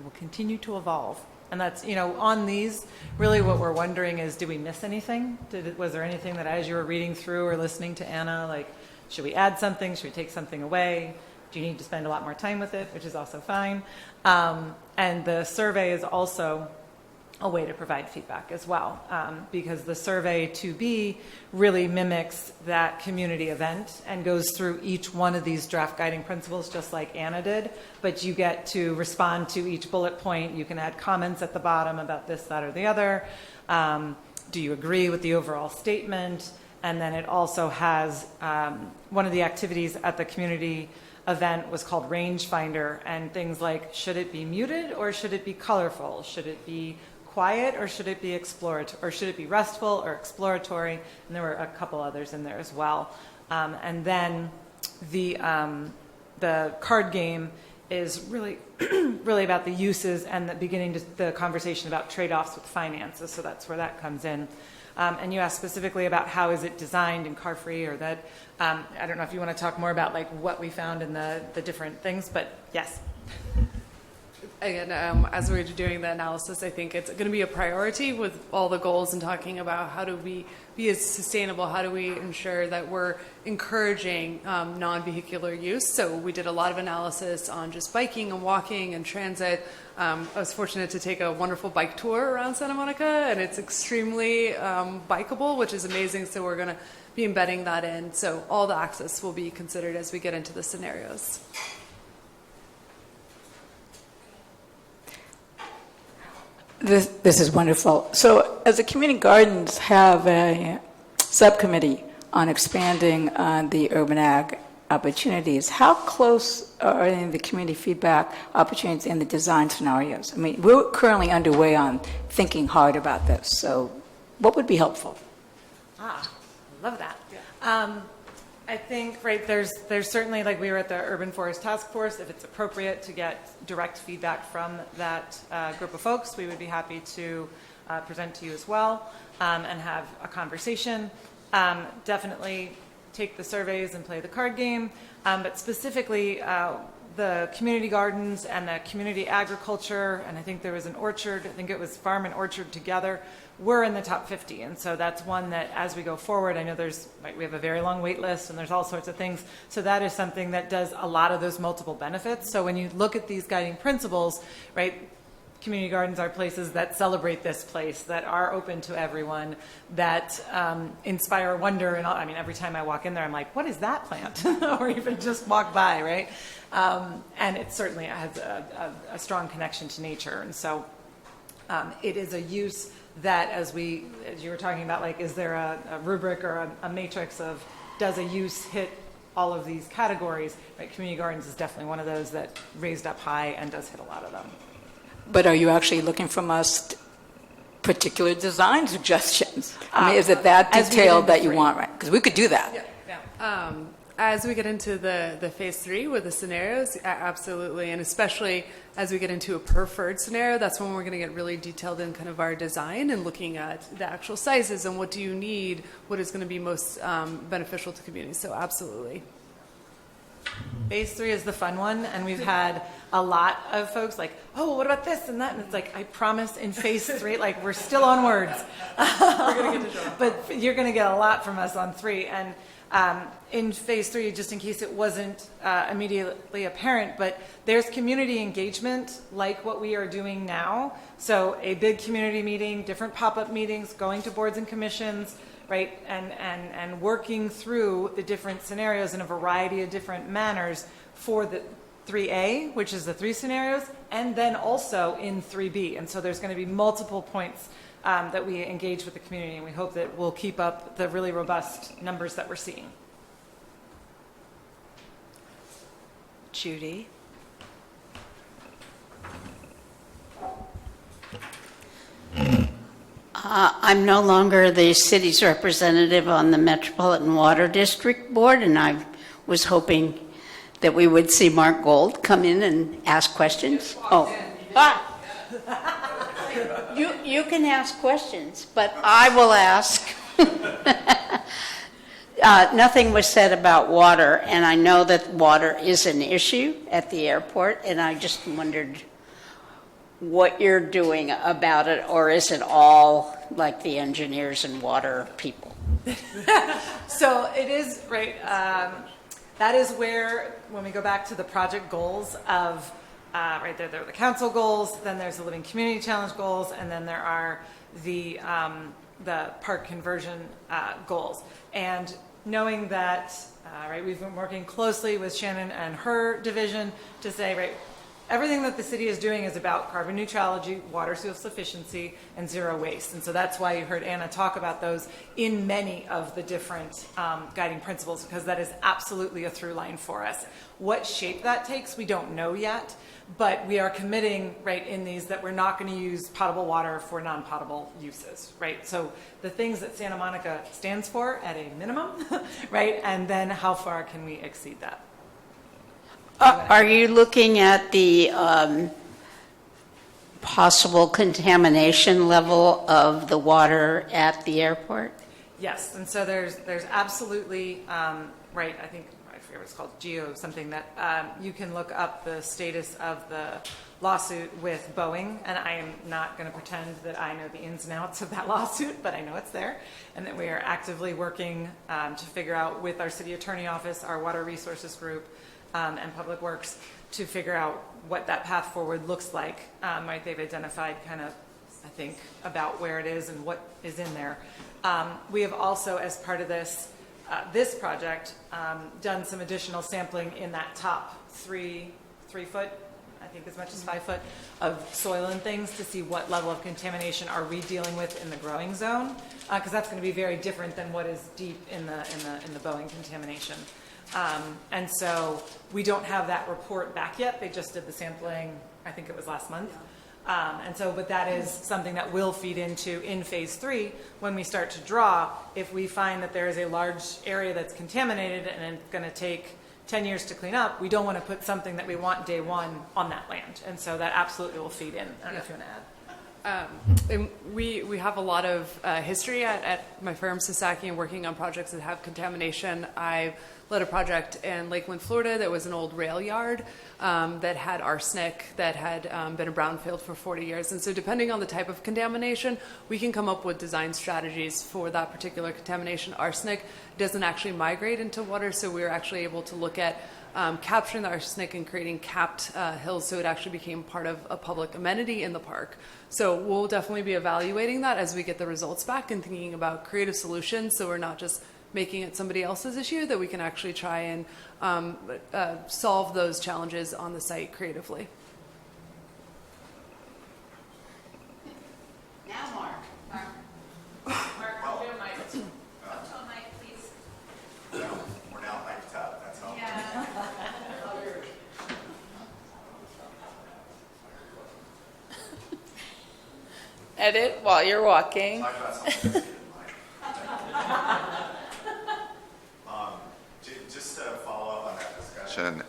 will continue to evolve. And that's, on these, really what we're wondering is, did we miss anything? Was there anything that as you were reading through or listening to Anna, like, should we add something? Should we take something away? Do you need to spend a lot more time with it, which is also fine. And the survey is also a way to provide feedback as well, because the survey 2B really mimics that community event and goes through each one of these draft guiding principles just like Anna did, but you get to respond to each bullet point. You can add comments at the bottom about this, that, or the other. Do you agree with the overall statement? And then it also has one of the activities at the community event was called Range Finder, and things like, should it be muted or should it be colorful? Should it be quiet or should it be exploratory, or should it be restful or exploratory? And there were a couple others in there as well. And then the card game is really really about the uses and the beginning to the conversation about trade-offs with finances. So that's where that comes in. And you asked specifically about how is it designed in car-free, or that, I don't know if you want to talk more about like what we found in the different things, but yes. Again, as we're doing the analysis, I think it's going to be a priority with all the goals and talking about how do we be as sustainable, how do we ensure that we're encouraging non-vehicular use. So we did a lot of analysis on just biking and walking and transit. I was fortunate to take a wonderful bike tour around Santa Monica, and it's extremely bikeable, which is amazing. So we're going to be embedding that in. So all the access will be considered as we get into the scenarios. This is wonderful. So as the community gardens have a subcommittee on expanding the urban ag opportunities, how close are any of the community feedback opportunities in the design scenarios? I mean, we're currently underway on thinking hard about this. So what would be helpful? Love that. I think, right, there's certainly, like we were at the Urban Forest Task Force, if it's appropriate to get direct feedback from that group of folks, we would be happy to present to you as well and have a conversation. Definitely take the surveys and play the card game, but specifically the community gardens and the community agriculture, and I think there was an orchard, I think it was farm and orchard together, we're in the top 50. And so that's one that as we go forward, I know we have a very long wait list and there's all sorts of things. So that is something that does a lot of those multiple benefits. So when you look at these guiding principles, right, community gardens are places that celebrate this place, that are open to everyone, that inspire wonder. And I mean, every time I walk in there, I'm like, what is that plant? Or even just walk by, right? And it certainly has a strong connection to nature. And so it is a use that as you were talking about, like, is there a rubric or a matrix of does a use hit all of these categories, right? Community gardens is definitely one of those that raised up high and does hit a lot of them. But are you actually looking from us particular design suggestions? I mean, is it that As we get detailed into that you three. want, right? Because we could do that. As we get into the phase 3 with the scenarios, absolutely, and especially as we get into a preferred scenario, that's when we're going to get really detailed in kind of our design and looking at the actual sizes and what do you need, what is going to be most beneficial to communities. So absolutely. Phase 3 is the fun one, and we've had a lot of folks like, oh, well, what about this and that? And it's like, I promise in phase 3, like, we're still on words. We're going to get to show. But you're going to get a lot from us on 3. And in phase 3, just in case it wasn't immediately apparent, but there's community engagement like what we are doing now. So a big community meeting, different pop-up meetings, going to boards and commissions, right, and working through the different scenarios in a variety of different manners for the 3A, which is the 3 scenarios, and then also in 3B. And so there's going to be multiple points that we engage with the community, and we hope that we'll keep up the really robust numbers that we're seeing. Judy? I'm no longer the city's representative on the Metropolitan Water District Board, and I was hoping that we would see Mark Gold come in and ask questions. You can ask questions, but I will ask. Nothing was said about water, and I know that water is an issue at the airport, and I just wondered what you're doing about it, or is it all like the engineers and water people? So it is, right, that is where, when we go back to the project goals of, right there are the council goals, then there's the Living Community Challenge goals, and then there are the park conversion goals. And knowing that, right, we've been working closely with Shannon and her division to say, right, everything that the city is doing is about carbon neutrality, water self-sufficiency, and zero waste. And so that's why you heard Anna talk about those in many of the different guiding principles, because that is absolutely a through line for us. What shape that takes, we don't know yet, but we are committing, right, in these that we're not going to use potable water for non-potable uses, right? So the things that Santa Monica stands for at a minimum, right, and then how far can we exceed that? Are you looking at the possible contamination level of the water at the airport? Yes, and so there's absolutely, right, I think, I forget what it's called, Geo something, that you can look up the status of the lawsuit with Boeing, and I am not going to pretend that I know the ins and outs of that lawsuit, but I know it's there, and that we are actively working to figure out with our city attorney office, our water resources group, and Public Works to figure out what that path forward looks like. Right, they've identified kind of, I think, about where it is and what is in there. We have also, as part of this project, done some additional sampling in that top three foot, I think as much as 5 foot, of soil and things to see what level of contamination are we dealing with in the growing zone, because that's going to be very different than what is deep in the Boeing contamination. And so we don't have that report back yet. They just did the sampling, I think it was last month. And so, but that is something that will feed into in phase 3 when we start to draw. If we find that there is a large area that's contaminated and it's going to take 10 years to clean up, we don't want to put something that we want day one on that land. And so that absolutely will feed in. I don't know if you want to add. And we have a lot of history at my firm, Sasaki, and working on projects that have contamination. I led a project in Lakeland, Florida that was an old rail yard that had arsenic that had been a brownfield for 40 years. And so depending on the type of contamination, we can come up with design strategies for that particular contamination. Arsenic doesn't actually migrate into water, so we were actually able to look at capturing the arsenic and creating capped hills, so it actually became part of a public amenity in the park. So we'll definitely be evaluating that as we get the results back and thinking about creative solutions, so we're not just making it somebody else's issue, that we can actually try and solve those challenges on the site creatively. Now, Mark. Mark, come to a mic. Come to a mic, please. We're now mic'd up, that's all. edit while you're walking. Just to follow up on that discussion,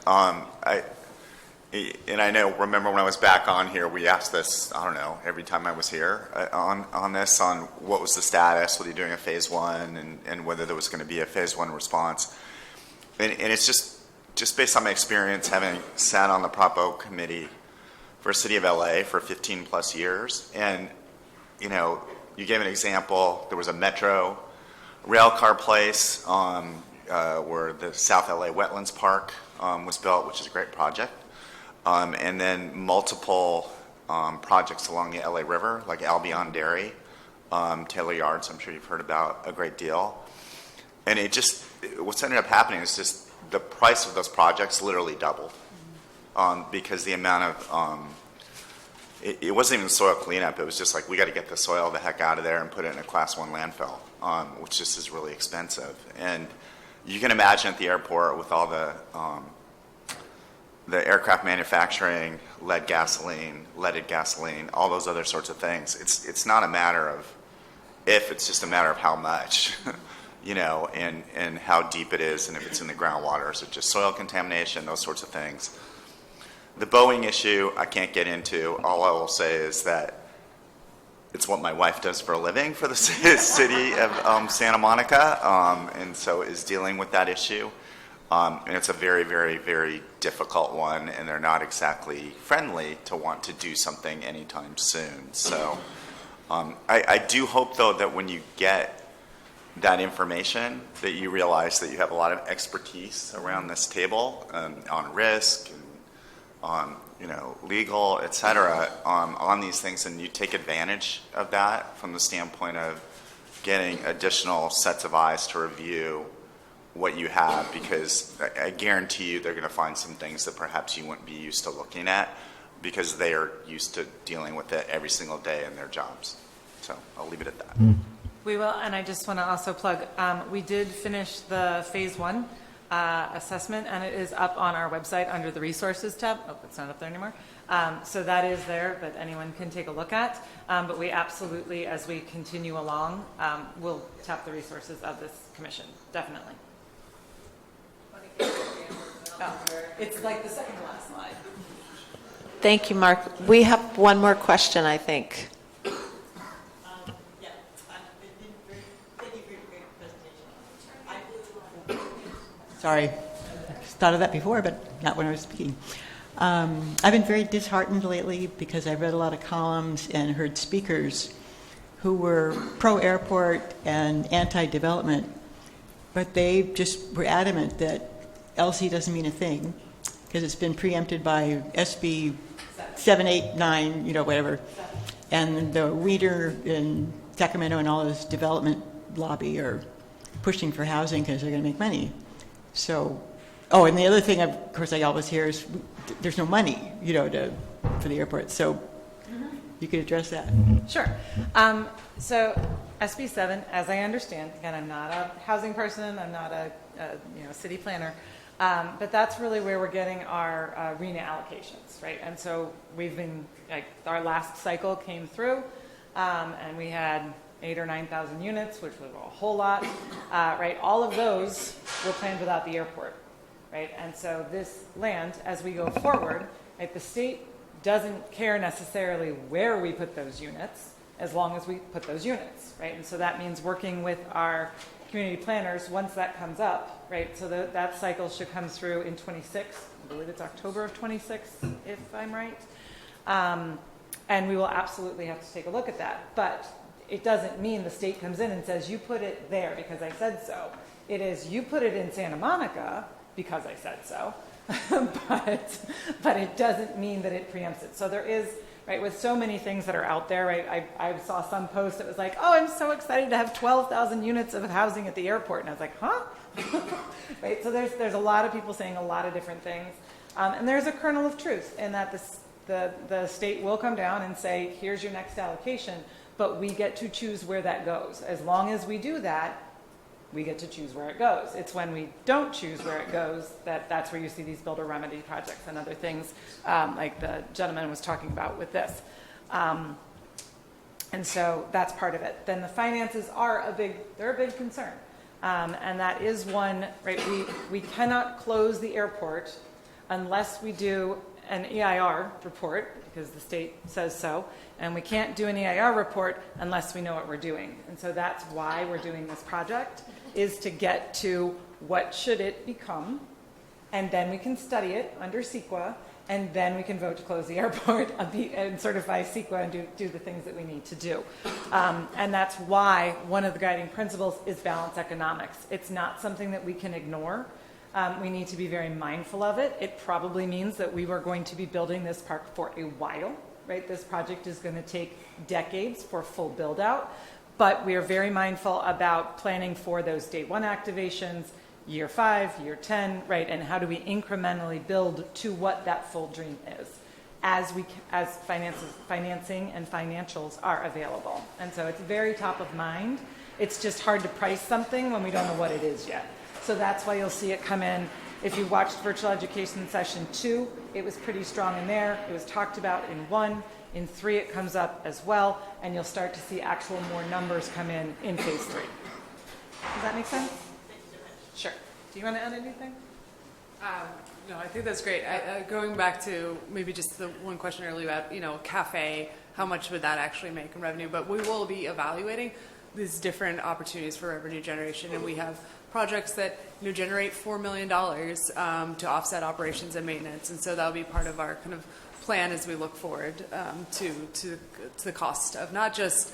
I know, remember when I was back on here, we asked this, I don't know, every time I was here on this, on what was the status, whether you're doing a phase one, and whether there was going to be a phase one response. And it's just based on my experience having sat on the Prop O committee for City of LA for 15 plus years. And, you know, you gave an example, there was a metro rail car place where the South LA Wetlands Park was built, which is a great project. And then multiple projects along the LA River, like Albion Dairy, Taylor Yards, I'm sure you've heard about a great deal. And what's ended up happening is just the price of those projects literally doubled because the amount of, it wasn't even soil cleanup, it was just like, we got to get the soil the heck out of there and put it in a class 1 landfill, which just is really expensive. And you can imagine at the airport with all the aircraft manufacturing, leaded gasoline, all those other sorts of things. It's not a matter of if, it's just a matter of how much, you know, and how deep it is, and if it's in the groundwater. Is it just soil contamination, those sorts of things. The Boeing issue, I can't get into. All I will say is that it's what my wife does for a living for the city of Santa Monica, and so is dealing with that issue. And it's a very, very, very difficult one, and they're not exactly friendly to want to do something anytime soon. So I do hope, though, that when you get that information, that you realize that you have a lot of expertise around this table on risk and on, you know, legal, et cetera, on these things, and you take advantage of that from the standpoint of getting additional sets of eyes to review what you have, because I guarantee you they're going to find some things that perhaps you wouldn't be used to looking at because they are used to dealing with it every single day in their jobs. So I'll leave it at that. We will, and I just want to also plug, we did finish the phase 1 assessment, and it is up on our website under the resources tab. Oh, it's not up there anymore. So that is there, but anyone can take a look at. But we absolutely, as we continue along, will tap the resources of this commission, definitely. Oh, it's like the second to last slide. Thank you, Mark. We have one more question, I think. Sorry, I thought of that before, but not when I was speaking. I've been very disheartened lately because I've read a lot of columns and heard speakers who were pro-airport and anti-development, but they just were adamant that LC doesn't mean a thing because it's been preempted by SB 789, you know, whatever. And the Weeder in Sacramento and all this development lobby are pushing for housing because they're going to make money. So, oh, and the other thing, of course, I always hear is there's no money, you know, for the airport. So you could address that. Sure. So SB 7, as I understand, again, I'm not a housing person, I'm not a city planner, but that's really where we're getting our RENA allocations, right? And so we've been, like, our last cycle came through, and we had 8,000 or 9,000 units, which was a whole lot, right? All of those were planned without the airport, right? And so this land, as we go forward, right, the state doesn't care necessarily where we put those units, as long as we put those units, right? And so that means working with our community planners once that comes up, right? So that cycle should come through in 26. I believe it's October of 26, if I'm right. And we will absolutely have to take a look at that. But it doesn't mean the state comes in and says, you put it there because I said so. It is, you put it in Santa Monica because I said so. but it doesn't mean that it preempts it. So there is, right, with so many things that are out there, right, I saw some post that was like, oh, I'm so excited to have 12,000 units of housing at the airport. And I was like, huh? Right, so there's a lot of people saying a lot of different things. And there's a kernel of truth in that the state will come down and say, here's your next allocation, but we get to choose where that goes. As long as we do that, we get to choose where it goes. It's when we don't choose where it goes that's where you see these builder remedy projects and other things like the gentleman was talking about with this. And And so that's part of it. Then the finances are they're a big concern. And that is one, right, we cannot close the airport unless we do an EIR report, because the state says so, and we can't do an EIR report unless we know what we're doing. And so that's why we're doing this project, is to get to what should it become, and then we can study it under CEQA, and then we can vote to close the airport and certify CEQA and do the things that we need to do. And that's why one of the guiding principles is balance economics. It's not something that we can ignore. We need to be very mindful of it. It probably means that we were going to be building this park for a while, right? This project is going to take decades for full build out, but we are very mindful about planning for those day one activations, year 5, year 10, right? And how do we incrementally build to what that full dream is as financing and financials are available. And so it's very top of mind. It's just hard to price something when we don't know what it is yet. So that's why you'll see it come in. If you watched virtual education session 2, it was pretty strong in there. It was talked about in 1. In 3, it comes up as well, and you'll start to see actual more numbers come in phase 3. Does that make sense? Sure. Do you want to add anything? No, I think that's great. Going back to maybe just the one question earlier about, cafe, how much would that actually make in revenue? But we will be evaluating these different opportunities for revenue generation, and we have projects that generate $4 million to offset operations and maintenance, and so that'll be part of our kind of plan as we look forward to the cost of not just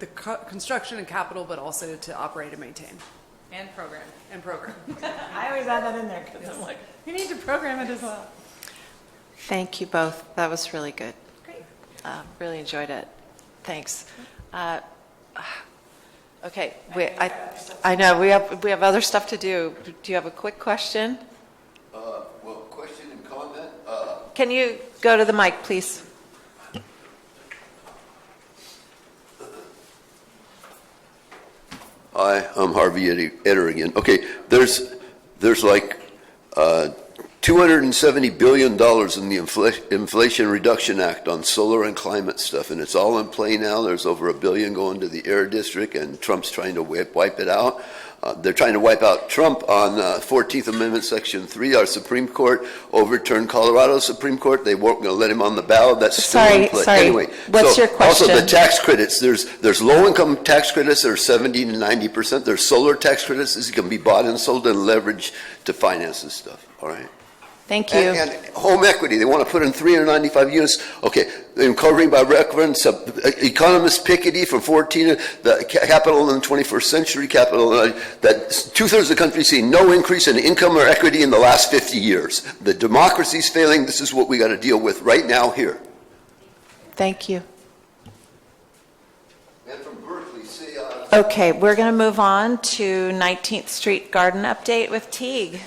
the construction and capital, but also to operate and maintain. And program. And program. I always add that in there because I'm like, you need to program it as well. Thank you both. That was really good. Great. Really enjoyed it. Thanks. Okay, I know we have other stuff to do. Do you have a quick question? Well, question and comment. Can you go to the mic, please? Hi, I'm Harvey Etter again. Okay, there's like $270 billion in the Inflation Reduction Act on solar and climate stuff, and it's all in play now. There's over $1 billion going to the Air District, and Trump's trying to wipe it out. They're trying to wipe out Trump on 14th Amendment, Section 3. Our Supreme Court overturned Colorado's Supreme Court. They weren't going to let him on the ballot. That's still in play. Sorry. Anyway, What's your question? Also, the tax credits. There's low-income tax credits that are 70 to 90%. There's solar tax credits. This can be bought and sold and leveraged to finance this stuff. All right. Thank you. And home equity, they want to put in 395 units. Okay, covering by reference, economist Piketty from 14, the capital in the 21st century, capital that 2/3 of the country see no increase in income or equity in the last 50 years. The democracy's failing. This is what we got to deal with right now here. Thank you. And from Berkeley, Okay, we're going to move on to 19th Street Garden update with Teague.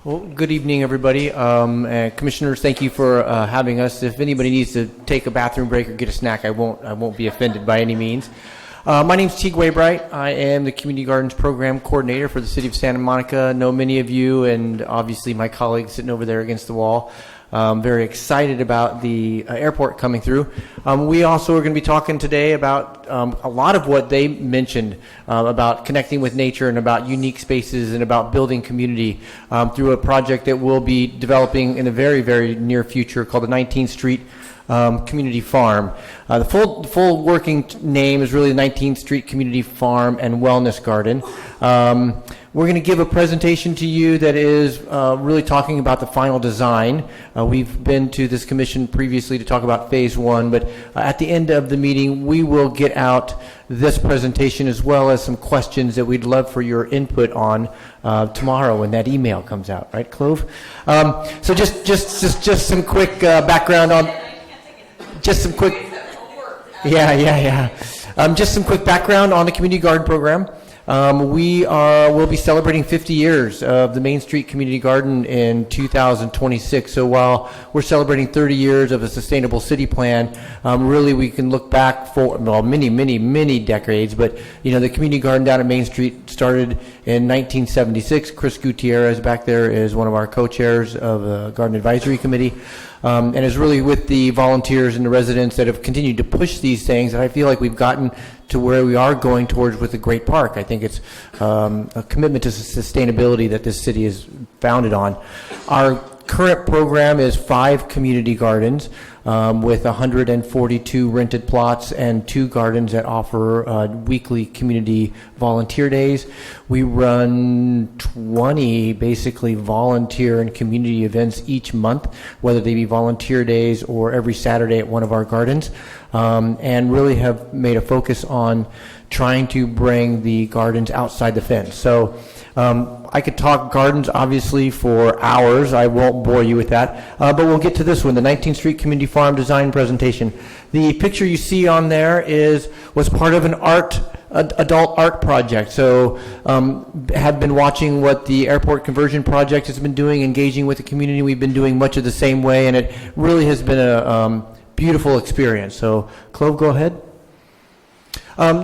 Well, good evening, everybody. Commissioners, thank you for having us. If anybody needs to take a bathroom break or get a snack, I won't be offended by any means. My name's Teague Waybright. I am the Community Gardens Program Coordinator for the City of Santa Monica. Know many of you, and obviously my colleagues sitting over there against the wall. Very excited about the airport coming through. We also are going to be talking today about a lot of what they mentioned about connecting with nature and about unique spaces and about building community through a project that we'll be developing in the very, very near future called the 19th Street Community Farm. The full working name is really the 19th Street Community Farm and Wellness Garden. We're going to give a presentation to you that is really talking about the final design. We've been to this commission previously to talk about phase 1, but at the end of the meeting, we will get out this presentation as well as some questions that we'd love for your input on tomorrow when that email comes out, right, Clove? So just some quick background on, just some quick, just some quick background on the Community Garden Program. We'll be celebrating 50 years of the Main Street Community Garden in 2026. So while we're celebrating 30 years of a sustainable city plan, really we can look back for many decades. But the community garden down at Main Street started in 1976. Chris Gutierrez back there is one of our co-chairs of the Garden Advisory Committee. And it's really with the volunteers and the residents that have continued to push these things that I feel like we've gotten to where we are going towards with the Great Park. I think it's a commitment to sustainability that this city is founded on. Our current program is 5 community gardens with 142 rented plots and 2 gardens that offer weekly community volunteer days. We run 20 basically volunteer and community events each month, whether they be volunteer days or every Saturday at one of our gardens, and really have made a focus on trying to bring the gardens outside the fence. So I could talk gardens, obviously, for hours. I won't bore you with that. But we'll get to this one, the 19th Street Community Farm Design Presentation. The picture you see on there was part of an adult art project. So have been watching what the Airport Conversion Project has been doing, engaging with the community. We've been doing much of the same way, and it really has been a beautiful experience. So, Clove, go ahead.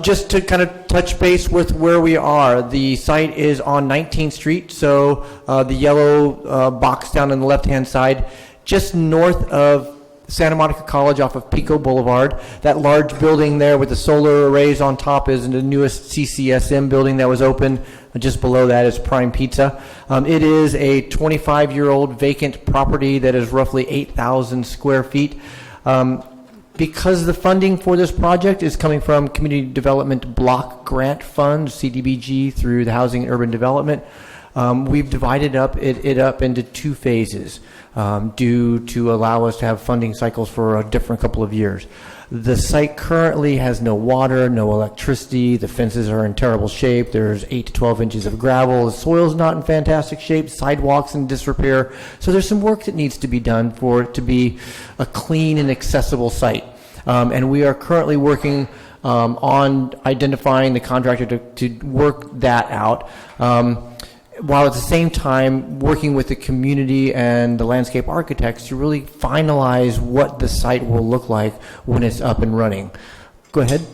Just to kind of touch base with where we are, the site is on 19th Street, so the yellow box down on the left-hand side, just north of Santa Monica College off of Pico Boulevard. That large building there with the solar arrays on top is the newest CCSM building that was open. Just below that is Prime Pizza. It is a 25-year-old vacant property that is roughly 8,000 square feet. Because the funding for this project is coming from Community Development Block Grant Fund, CDBG, through the Housing and Urban Development, we've divided it up into 2 phases due to allow us to have funding cycles for a different couple of years. The site currently has no water, no electricity. The fences are in terrible shape. There's 8 to 12 inches of gravel. The soil's not in fantastic shape. Sidewalks in disrepair. So there's some work that needs to be done for it to be a clean and accessible site. And we are currently working on identifying the contractor to work that out, while at the same time working with the community and the landscape architects to really finalize what the site will look like when it's up and running. Go ahead.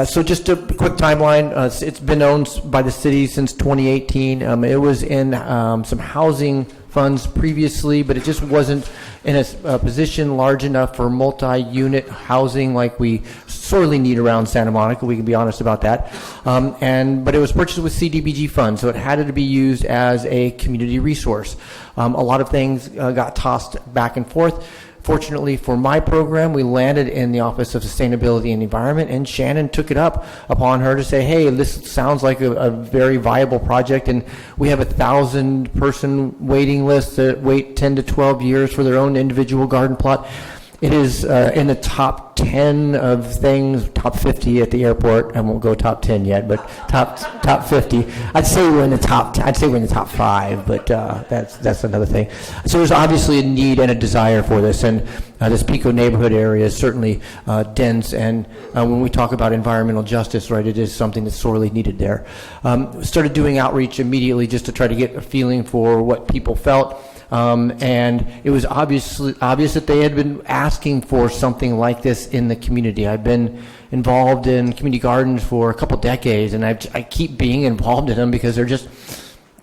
So just a quick timeline. It's been owned by the city since 2018. It was in some housing funds previously, but it just wasn't in a position large enough for multi-unit housing like we sorely need around Santa Monica. We can be honest about that. But it was purchased with CDBG funds, so it had to be used as a community resource. A lot of things got tossed back and forth. Fortunately for my program, we landed in the Office of Sustainability and Environment, and Shannon took it up upon her to say, hey, this sounds like a very viable project, and we have 1,000-person waiting list that wait 10 to 12 years for their own individual garden plot. It is in the top 10 of things, top 50 at the airport. I won't go top 10 yet, but top 50. I'd say we're in the top 5, but that's another thing. So there's obviously a need and a desire for this, and this Pico neighborhood area is certainly dense. And when we talk about environmental justice, right, it is something that's sorely needed there. Started doing outreach immediately just to try to get a feeling for what people felt. And it was obvious that they had been asking for something like this in the community. I've been involved in community gardens for a couple decades, and I keep being involved in them because they're just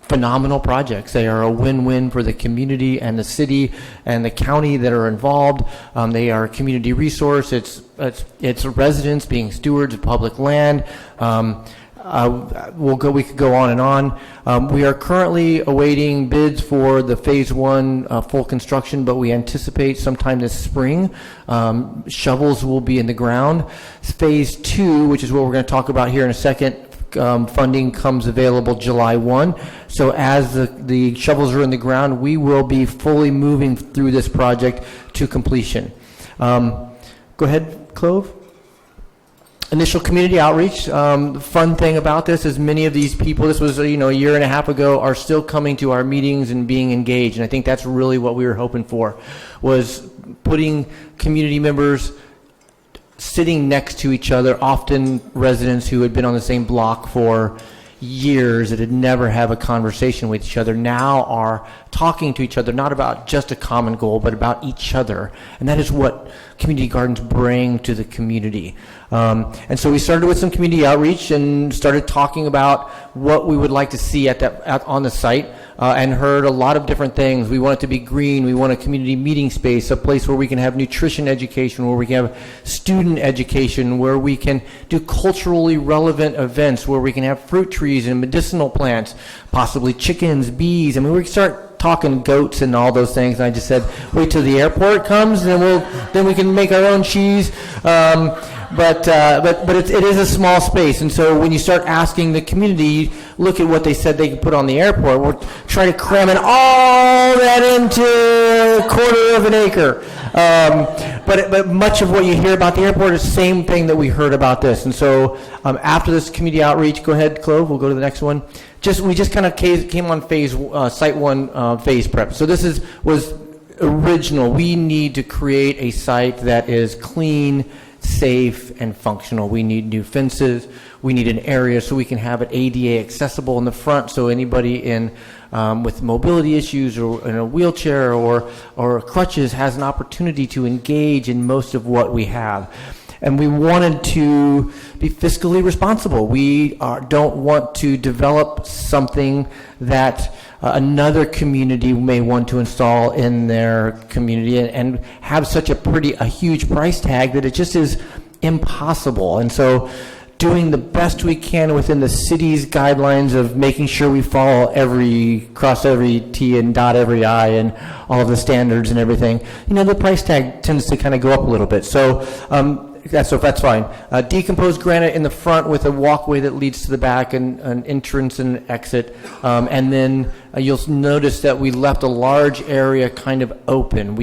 phenomenal projects. They are a win-win for the community and the city and the county that are involved. They are a community resource. It's residents being stewards of public land. We could go on and on. We are currently awaiting bids for the phase 1 full construction, but we anticipate sometime this spring. Shovels will be in the ground. Phase 2, which is what we're going to talk about here in a second, funding comes available July 1. So as the shovels are in the ground, we will be fully moving through this project to completion. Go ahead, Clove. Initial community outreach. The fun thing about this is many of these people, this was a year and a half ago, are still coming to our meetings and being engaged. And I think that's really what we were hoping for, was putting community members sitting next to each other, often residents who had been on the same block for years that had never have a conversation with each other now are talking to each other, not about just a common goal, but about each other. And that is what community gardens bring to the community. And so we started with some community outreach and started talking about what we would like to see on the site, and heard a lot of different things. We want it to be green. We want a community meeting space, a place where we can have nutrition education, where we can have student education, where we can do culturally relevant events, where we can have fruit trees and medicinal plants, possibly chickens, bees. I mean, we can start talking goats and all those things. And I just said, wait till the airport comes, and then we can make our own cheese. But it is a small space, and so when you start asking the community, look at what they said they could put on the airport. We're trying to cram in all that into a quarter of an acre. But much of what you hear about the airport is the same thing that we heard about this. And so after this community outreach, go ahead, Clove, we'll go to the next one. We just kind of came on site one phase prep. So this was original. We need to create a site that is clean, safe, and functional. We need new fences. We need an area so we can have it ADA accessible in the front, so anybody with mobility issues or in a wheelchair or crutches has an opportunity to engage in most of what we have. And we wanted to be fiscally responsible. We don't want to develop something that another community may want to install in their community and have such a huge price tag that it just is impossible. And so doing the best we can within the city's guidelines of making sure we follow cross every T and dot every I and all of the standards and everything, the price tag tends to kind of go up a little bit. So that's fine. Decomposed granite in the front with a walkway that leads to the back and an entrance and exit. And then you'll notice that we left a large area kind of open.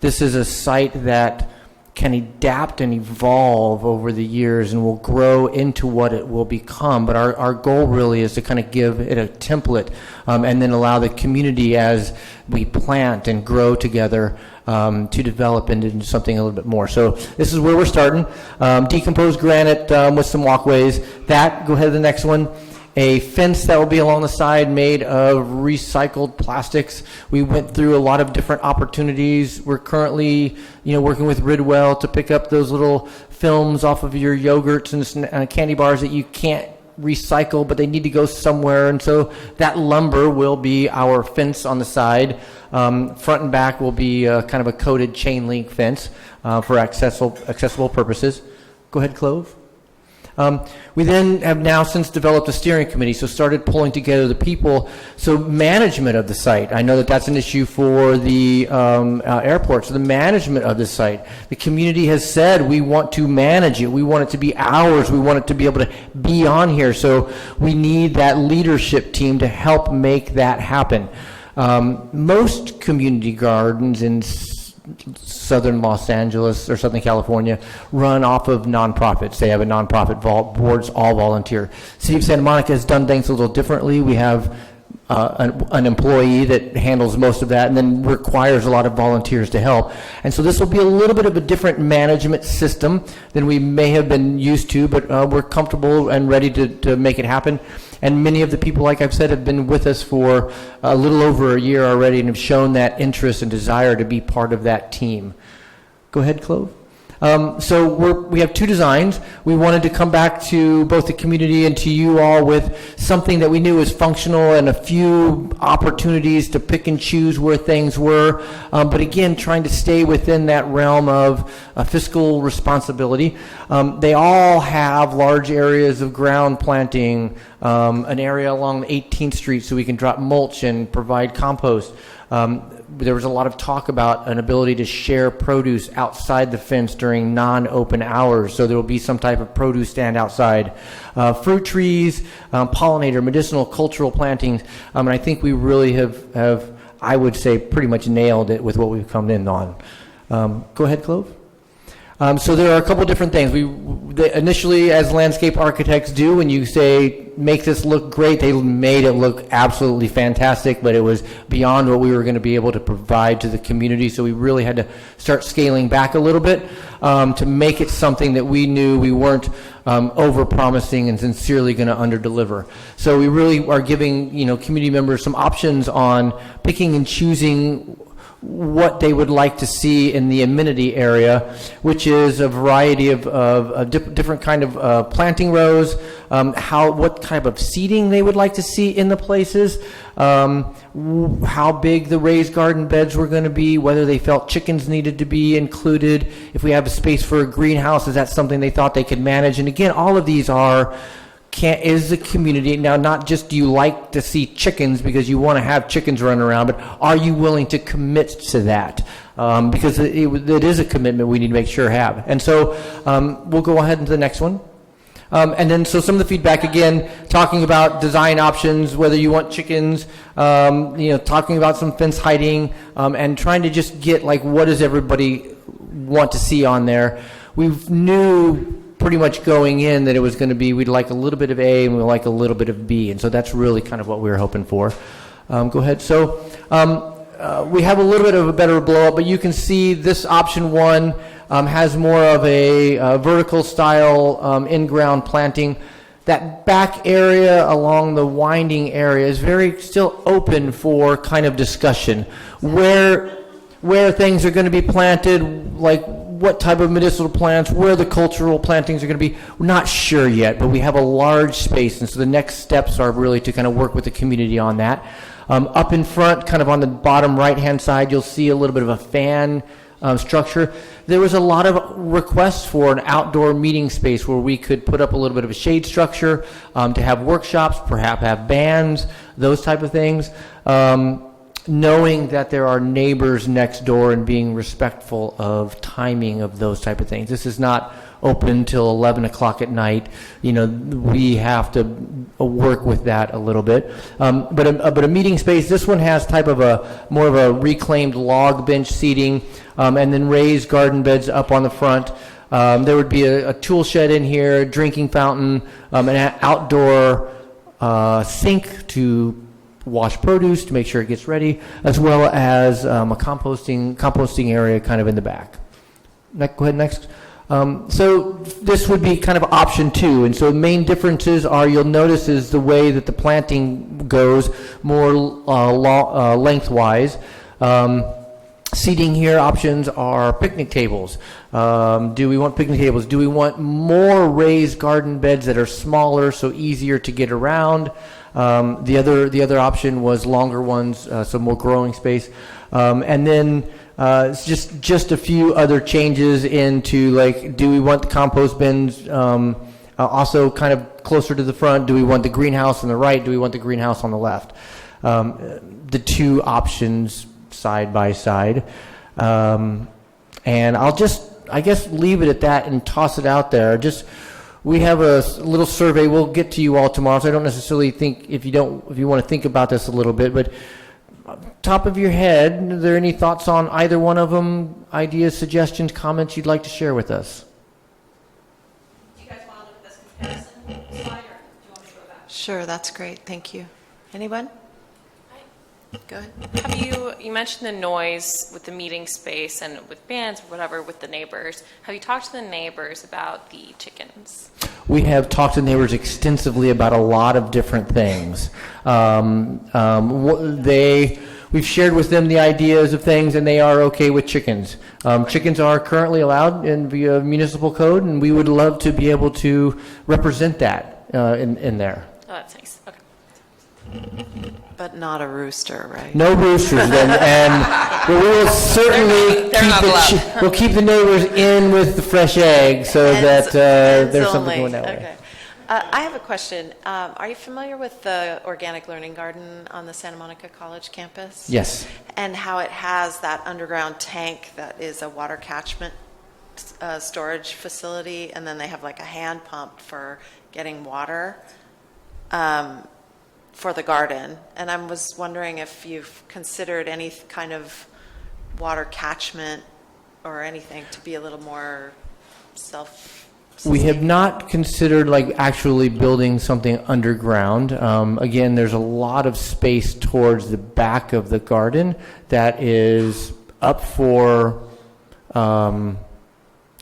This is a site that can adapt and evolve over the years and will grow into what it will become. But our goal really is to kind of give it a template and then allow the community as we plant and grow together to develop into something a little bit more. So this is where we're starting. Decomposed granite with some walkways. Go ahead to the next one. A fence that will be along the side made of recycled plastics. We went through a lot of different opportunities. We're currently, working with Ridwell to pick up those little films off of your yogurts and candy bars that you can't recycle, but they need to go somewhere. And so that lumber will be our fence on the side. Front and back will be kind of a coated chain link fence for accessible purposes. Go ahead, Clove. We then have now since developed a steering committee, so started pulling together the people. So management of the site, I know that that's an issue for the airport, so the management of the site. The community has said we want to manage it. We want it to be ours. We want it to be able to be on here. So we need that leadership team to help make that happen. Most community gardens in Southern Los Angeles or Southern California run off of nonprofits. They have a nonprofit boards, all volunteer. City of Santa Monica has done things a little differently. We have an employee that handles most of that and then requires a lot of volunteers to help. And so this will be a little bit of a different management system than we may have been used to, but we're comfortable and ready to make it happen. And many of the people, like I've said, have been with us for a little over a year already and have shown that interest and desire to be part of that team. Go ahead, Clove. So we have two designs. We wanted to come back to both the community and to you all with something that we knew was functional and a few opportunities to pick and choose where things were. But again, trying to stay within that realm of fiscal responsibility. They all have large areas of ground planting, an area along 18th Street so we can drop mulch and provide compost. There was a lot of talk about an ability to share produce outside the fence during non-open hours, so there will be some type of produce stand outside. Fruit trees, pollinator, medicinal, cultural plantings, and I think we really have, I would say, pretty much nailed it with what we've come in on. Go ahead, Clove. So there are a couple different things. Initially, as landscape architects do, when you say, make this look great, they made it look absolutely fantastic, but it was beyond what we were going to be able to provide to the community. So we really had to start scaling back a little bit to make it something that we knew we weren't over-promising and sincerely going to under-deliver. So we really are giving, community members some options on picking and choosing what they would like to see in the amenity area, which is a variety of different kind of planting rows, what type of seating they would like to see in the places, how big the raised garden beds were going to be, whether they felt chickens needed to be included, if we have a space for a greenhouse, is that something they thought they could manage? And again, all of these is the community, now not just do you like to see chickens because you want to have chickens running around, but are you willing to commit to that? Because it is a commitment we need to make sure have. And so we'll go ahead into the next one. And then so some of the feedback, again, talking about design options, whether you want chickens, talking about some fence heighting, and trying to just get what does everybody want to see on there. We knew pretty much going in that it was going to be, we'd like a little bit of A and we'd like a little bit of B. And so that's really kind of what we were hoping for. Go ahead. So we have a little bit of a better blow up, but you can see this option 1 has more of a vertical style in-ground planting. That back area along the winding area is very still open for kind of discussion. Where things are going to be planted, what type of medicinal plants, where the cultural plantings are going to be, we're not sure yet, but we have a large space, and so the next steps are really to kind of work with the community on that. Up in front, kind of on the bottom right-hand side, you'll see a little bit of a fan structure. There was a lot of requests for an outdoor meeting space where we could put up a little bit of a shade structure, to have workshops, perhaps have bands, those type of things. Knowing that there are neighbors next door and being respectful of timing of those type of things. This is not open until 11 o'clock at night. We have to work with that a little bit. But a meeting space, this one has type of more of a reclaimed log bench seating, and then raised garden beds up on the front. There would be a tool shed in here, drinking fountain, an outdoor sink to wash produce to make sure it gets ready, as well as a composting area kind of in the back. Go ahead, next. So this would be kind of option 2, and so the main differences are, you'll notice, is the way that the planting goes more lengthwise. Seating here, options are picnic tables. Do we want picnic tables? Do we want more raised garden beds that are smaller, so easier to get around? The other option was longer ones, so more growing space. And then just a few other changes into, do we want the compost bins also kind of closer to the front? Do we want the greenhouse on the right? Do we want the greenhouse on the left? The two options side by side. And I'll just, I guess, leave it at that and toss it out there. We have a little survey. We'll get to you all tomorrow, so I don't necessarily think, if you want to think about this a little bit, but top of your head, are there any thoughts on either one of them, ideas, suggestions, comments you'd like to share with us? Do you guys want to look at this comparison slide, or do you want me to go back? Sure, that's great. Thank you. Anyone? Go ahead. You mentioned the noise with the meeting space and with bands or whatever with the neighbors. Have you talked to the neighbors about the chickens? We have talked to neighbors extensively about a lot of different things. We've shared with them the ideas of things, and they are okay with chickens. Chickens are currently allowed via municipal code, and we would love to be able to represent that in there. Oh, that's nice. Okay. But not a rooster, right? No roosters, but we will certainly we'll keep the neighbors in with the fresh eggs, so that there's something going that way. I have a question. Are you familiar with the Organic Learning Garden on the Santa Monica College campus? Yes. And how it has that underground tank that is a water catchment storage facility, and then they have like a hand pump for getting water for the garden. And I was wondering if you've considered any kind of water catchment or anything to be a little more self-sustaining? We have not considered like actually building something underground. Again, there's a lot of space towards the back of the garden that is up for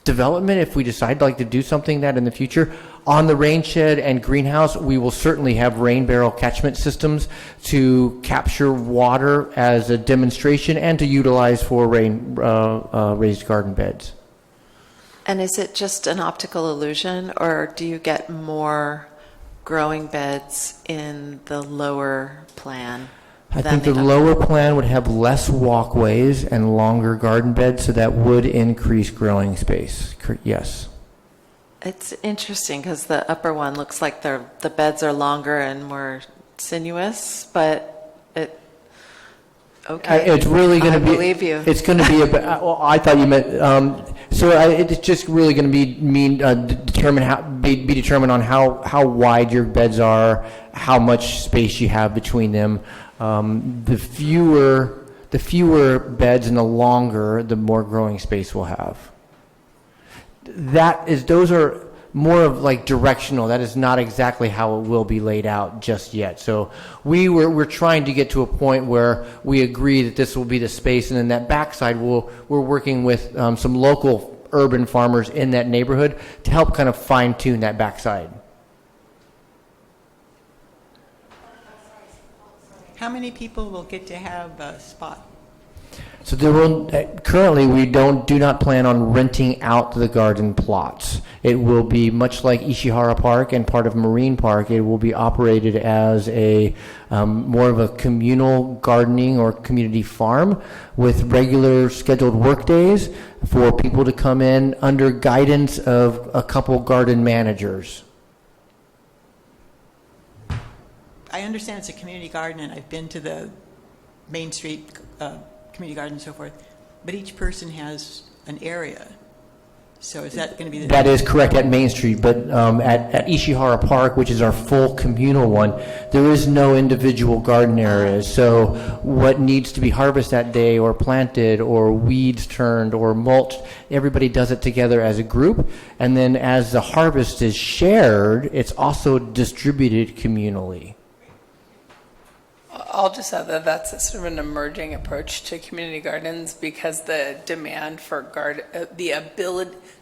development if we decide like to do something that in the future. On the rain shed and greenhouse, we will certainly have rain barrel catchment systems to capture water as a demonstration and to utilize for raised garden beds. And is it just an optical illusion, or do you get more growing beds in the lower plan? I think the lower plan would have less walkways and longer garden beds, so that would increase growing space. Yes. It's interesting because the upper one looks like the beds are longer and more sinuous, but okay. It's really going to be. I believe you. It's going to be well, I thought you meant. It's just really going to be determined on how wide your beds are, how much space you have between them. The fewer beds and the longer, the more growing space we'll have. Those are more of like directional. That is not exactly how it will be laid out just yet. So we're trying to get to a point where we agree that this will be the space, and then that backside we're working with some local urban farmers in that neighborhood to help kind of fine tune that backside. How many people will get to have a spot? So currently we do not plan on renting out the garden plots. It will be much like Ishihara Park and part of Marine Park. It will be operated as a more of a communal gardening or community farm with regular scheduled work days for people to come in under guidance of a couple garden managers. I understand it's a community garden, and I've been to the Main Street community garden and so forth, but each person has an area. So is that going to be That is correct at Main Street, but at Ishihara Park, which is our full communal one, there is no individual garden areas. So what needs to be harvested that day or planted or weeds turned or mulched, everybody does it together as a group. And then as the harvest is shared, it's also distributed communally. I'll just add that that's a sort of an emerging approach to community gardens, because the demand for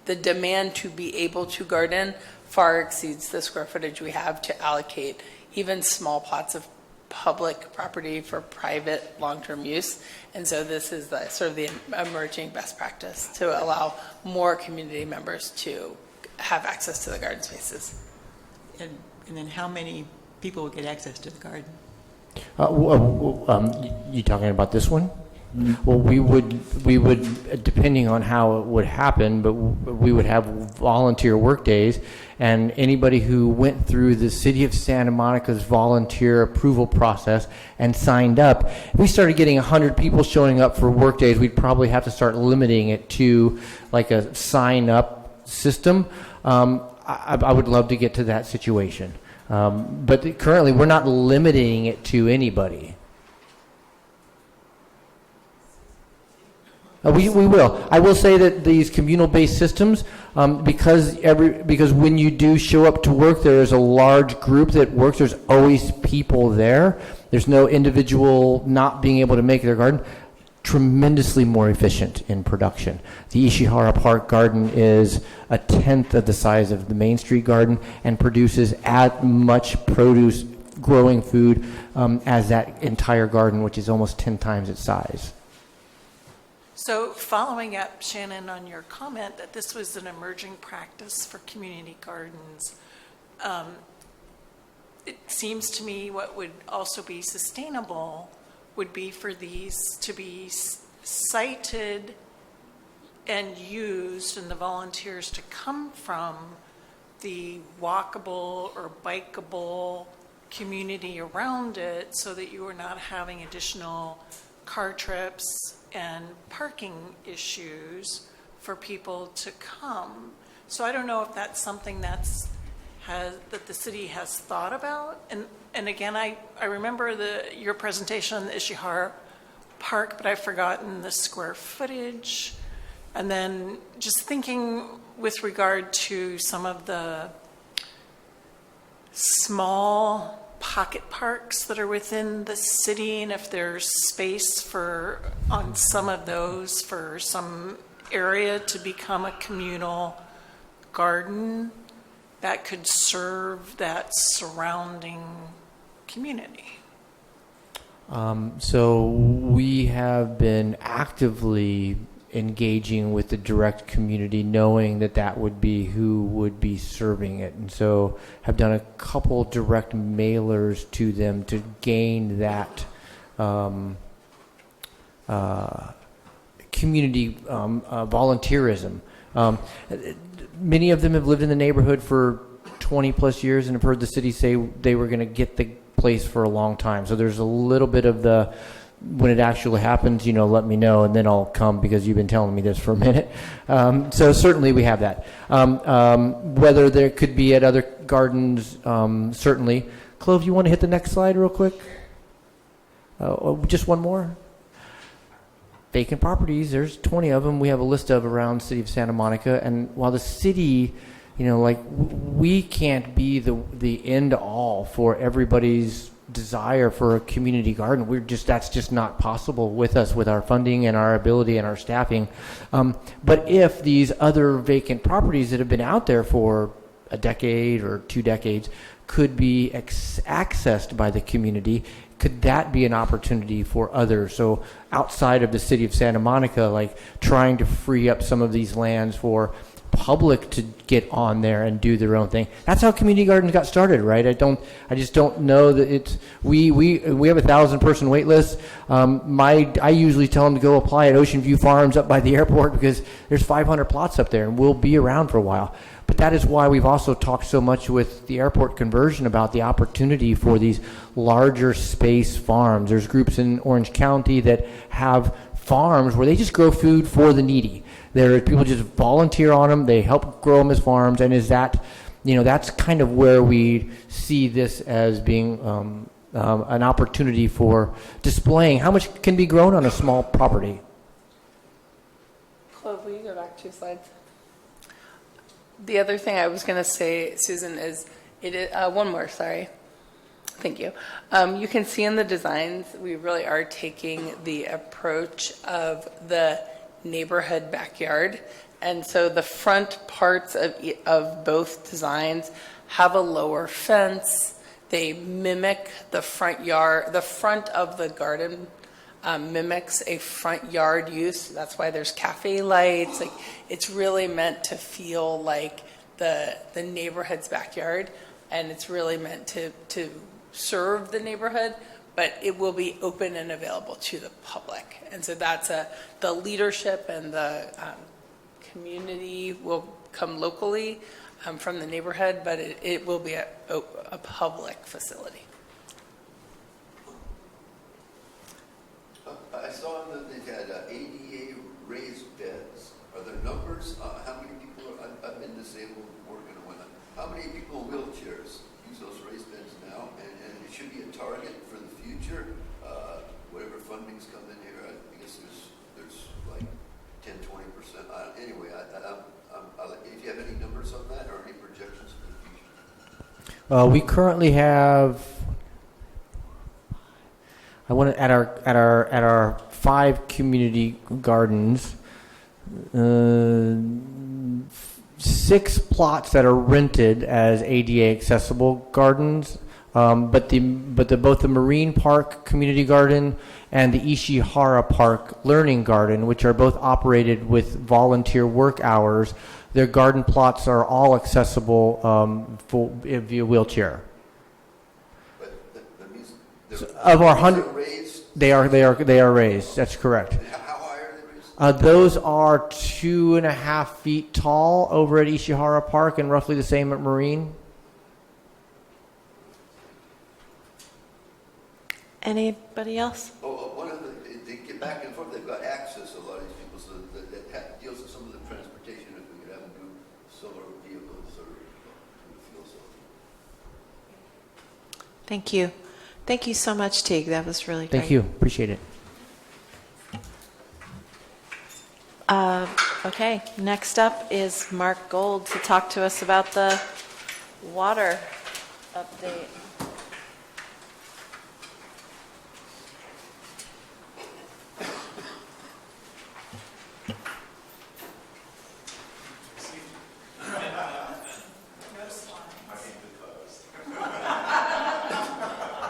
the demand to be able to garden far exceeds the square footage we have to allocate even small plots of public property for private long-term use. And so this is the sort of the emerging best practice to allow more community members to have access to the garden spaces. And then how many people will get access to the garden? You talking about this one? Well, we would, depending on how it would happen, but we would have volunteer work days, and anybody who went through the City of Santa Monica's volunteer approval process and signed up. If we started getting 100 people showing up for work days, we'd probably have to start limiting it to like a sign-up system. I would love to get to that situation. But currently, we're not limiting it to anybody. We will. I will say that these communal-based systems, because when you do show up to work, there is a large group that works. There's always people there. There's no individual not being able to make their garden. Tremendously more efficient in production. The Ishihara Park garden is 1/10 of the size of the Main Street garden and produces as much produce, growing food, as that entire garden, which is almost 10 times its size. So following up, Shannon, on your comment that this was an emerging practice for community gardens, it seems to me what would also be sustainable would be for these to be sited and used, and the volunteers to come from the walkable or bikeable community around it, so that you are not having additional car trips and parking issues for people to come. So I don't know if that's something that the city has thought about. And again, I remember your presentation on the Ishihara Park, but I've forgotten the square footage. And then just thinking with regard to some of the small pocket parks that are within the city, and if there's space for, on some of those, for some area to become a communal garden that could serve that surrounding community. So we have been actively engaging with the direct community, knowing that that would be who would be serving it. And so have done a couple direct mailers to them to gain that community volunteerism. Many of them have lived in the neighborhood for 20 plus years and have heard the city say they were going to get the place for a long time. So there's a little bit of the, when it actually happens, you know, let me know and then I'll come because you've been telling me this for a minute. So certainly we have that. Whether there could be at other gardens, certainly. Clove, you want to hit the next slide real quick? Just one more. Vacant properties, there's 20 of them. We have a list of around the city of Santa Monica. And while the city, you know, like we can't be the end all for everybody's desire for a community garden. That's just not possible with us, with our funding and our ability and our staffing. But if these other vacant properties that have been out there for a decade or 2 decades could be accessed by the community, could that be an opportunity for others? So outside of the city of Santa Monica, like trying to free up some of these lands for public to get on there and do their own thing. That's how community gardens got started, right? I just don't know that it's, we have 1,000-person wait list. I usually tell them to go apply at Ocean View Farms up by the airport because there's 500 plots up there and we'll be around for a while. But that is why we've also talked so much with the airport conversion about the opportunity for these larger space farms. There's groups in Orange County that have farms where they just grow food for the needy. There are people just volunteer on them. They help grow them as farms. And is that, you know, that's kind of where we see this as being an opportunity for displaying how much can be grown on a small property. Clove, will you go back 2 slides? The other thing I was going to say, Susan, is one more, sorry. Thank you. You can see in the designs, we really are taking the approach of the neighborhood backyard. And so the front parts of both designs have a lower fence. They mimic the front yard. The front of the garden mimics a front yard use. That's why there's cafe lights. Like, it's really meant to feel like the neighborhood's backyard, and it's really meant to serve the neighborhood, but it will be open and available to the public. And so that's the leadership and the community will come locally from the neighborhood, but it will be a public facility. I saw that they had ADA raised beds. Are there numbers? How many people I've been disabled working on it. How many people in wheelchairs use those raised beds now? And it should be a target for the future. Whatever funding's come in here, I guess there's like 10, 20%. Anyway, if you have any numbers on that or any projections for the future. We currently have. I want to at our 5 community gardens, 6 plots that are rented as ADA accessible gardens, but both the Marine Park Community Garden and the Ishihara Park Learning Garden, which are both operated with volunteer work hours, their garden plots are all accessible via wheelchair. Of our 100, they are raised. That's correct. How high are they raised? Those are 2.5 feet tall over at Ishihara Park and roughly the same at Marine. Anybody else? One of they get back and forth. They've got access. A lot of these people, so that deals with some of the transportation. If we could have them do solar vehicles or fuel cells. Thank you. Thank you so much, Teague. That was really great. Thank you. Appreciate it. Okay. Okay, next up is Mark Gold to talk to us about the water update.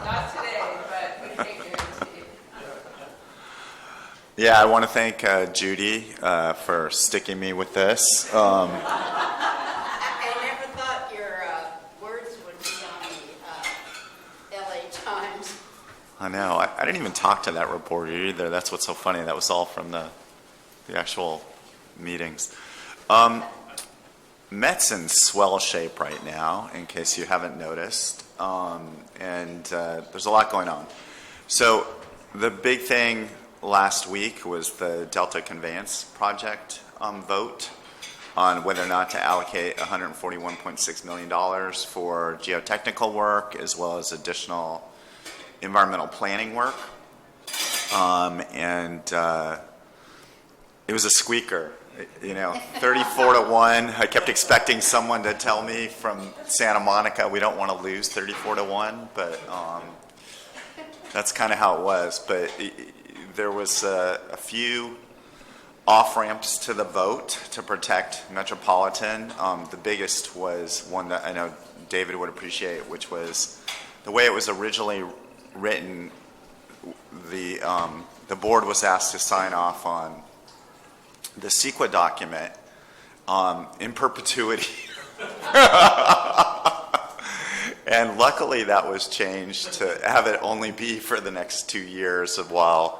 Not today, but we take it. Yeah, I want to thank Judy for sticking me with this. I never thought your words would be on the LA Times. I know. I didn't even talk to that reporter either. That's what's so funny. That was all from the actual meetings. Met's in swell shape right now, in case you haven't noticed. And there's a lot going on. So the big thing last week was the Delta Conveyance Project vote on whether or not to allocate $141.6 million for geotechnical work as well as additional environmental planning work. And it was a squeaker, 34-1. I kept expecting someone to tell me from Santa Monica, we don't want to lose 34-1, but that's kind of how it was. But there was a few off-ramps to the vote to protect Metropolitan. The biggest was one that I know David would appreciate, which was the way it was originally written. The board was asked to sign off on the CEQA document in perpetuity. And luckily that was changed to have it only be for the next 2 years of while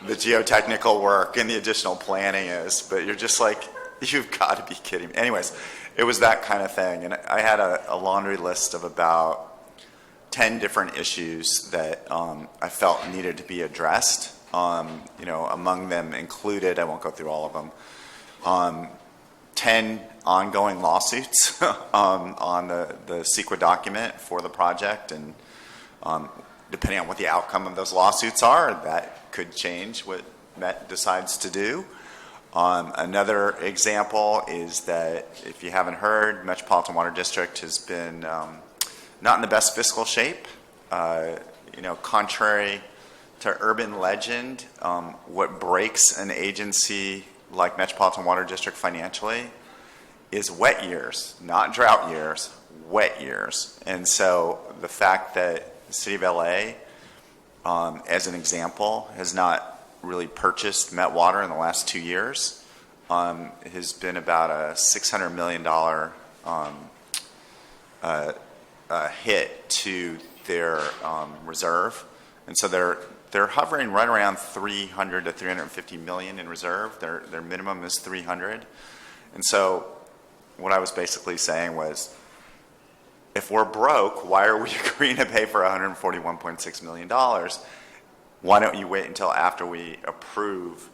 the geotechnical work and the additional planning is. But you're just like, you've got to be kidding me. Anyways, it was that kind of thing. And I had a laundry list of about 10 different issues that I felt needed to be addressed. Among them included, I won't go through all of them, 10 ongoing lawsuits on the CEQA document for the project. And depending on what the outcome of those lawsuits are, that could change what Met decides to do. Another example is that, if you haven't heard, Metropolitan Water District has been not in the best fiscal shape. Contrary to urban legend, what breaks an agency like Metropolitan Water District financially is wet years, not drought years, wet years. And so the fact that the City of LA, as an example, has not really purchased Met Water in the last 2 years has been about a $600 million hit to their reserve. And so they're hovering right around 300 to 350 million in reserve. Their minimum is 300. And so what I was basically saying was, if we're broke, why are we agreeing to pay for $141.6 million? Why don't you wait until after we approve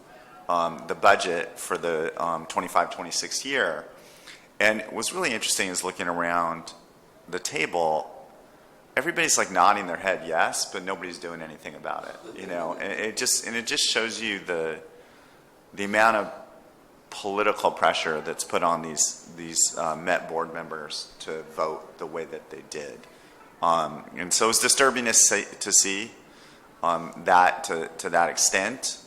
the budget for the 25-26 year? And what's really interesting is looking around the table, everybody's like nodding their head yes, but nobody's doing anything about it. And it just shows you the amount of political pressure that's put on these Met board members to vote the way that they did. And so it's disturbing to see that to that extent.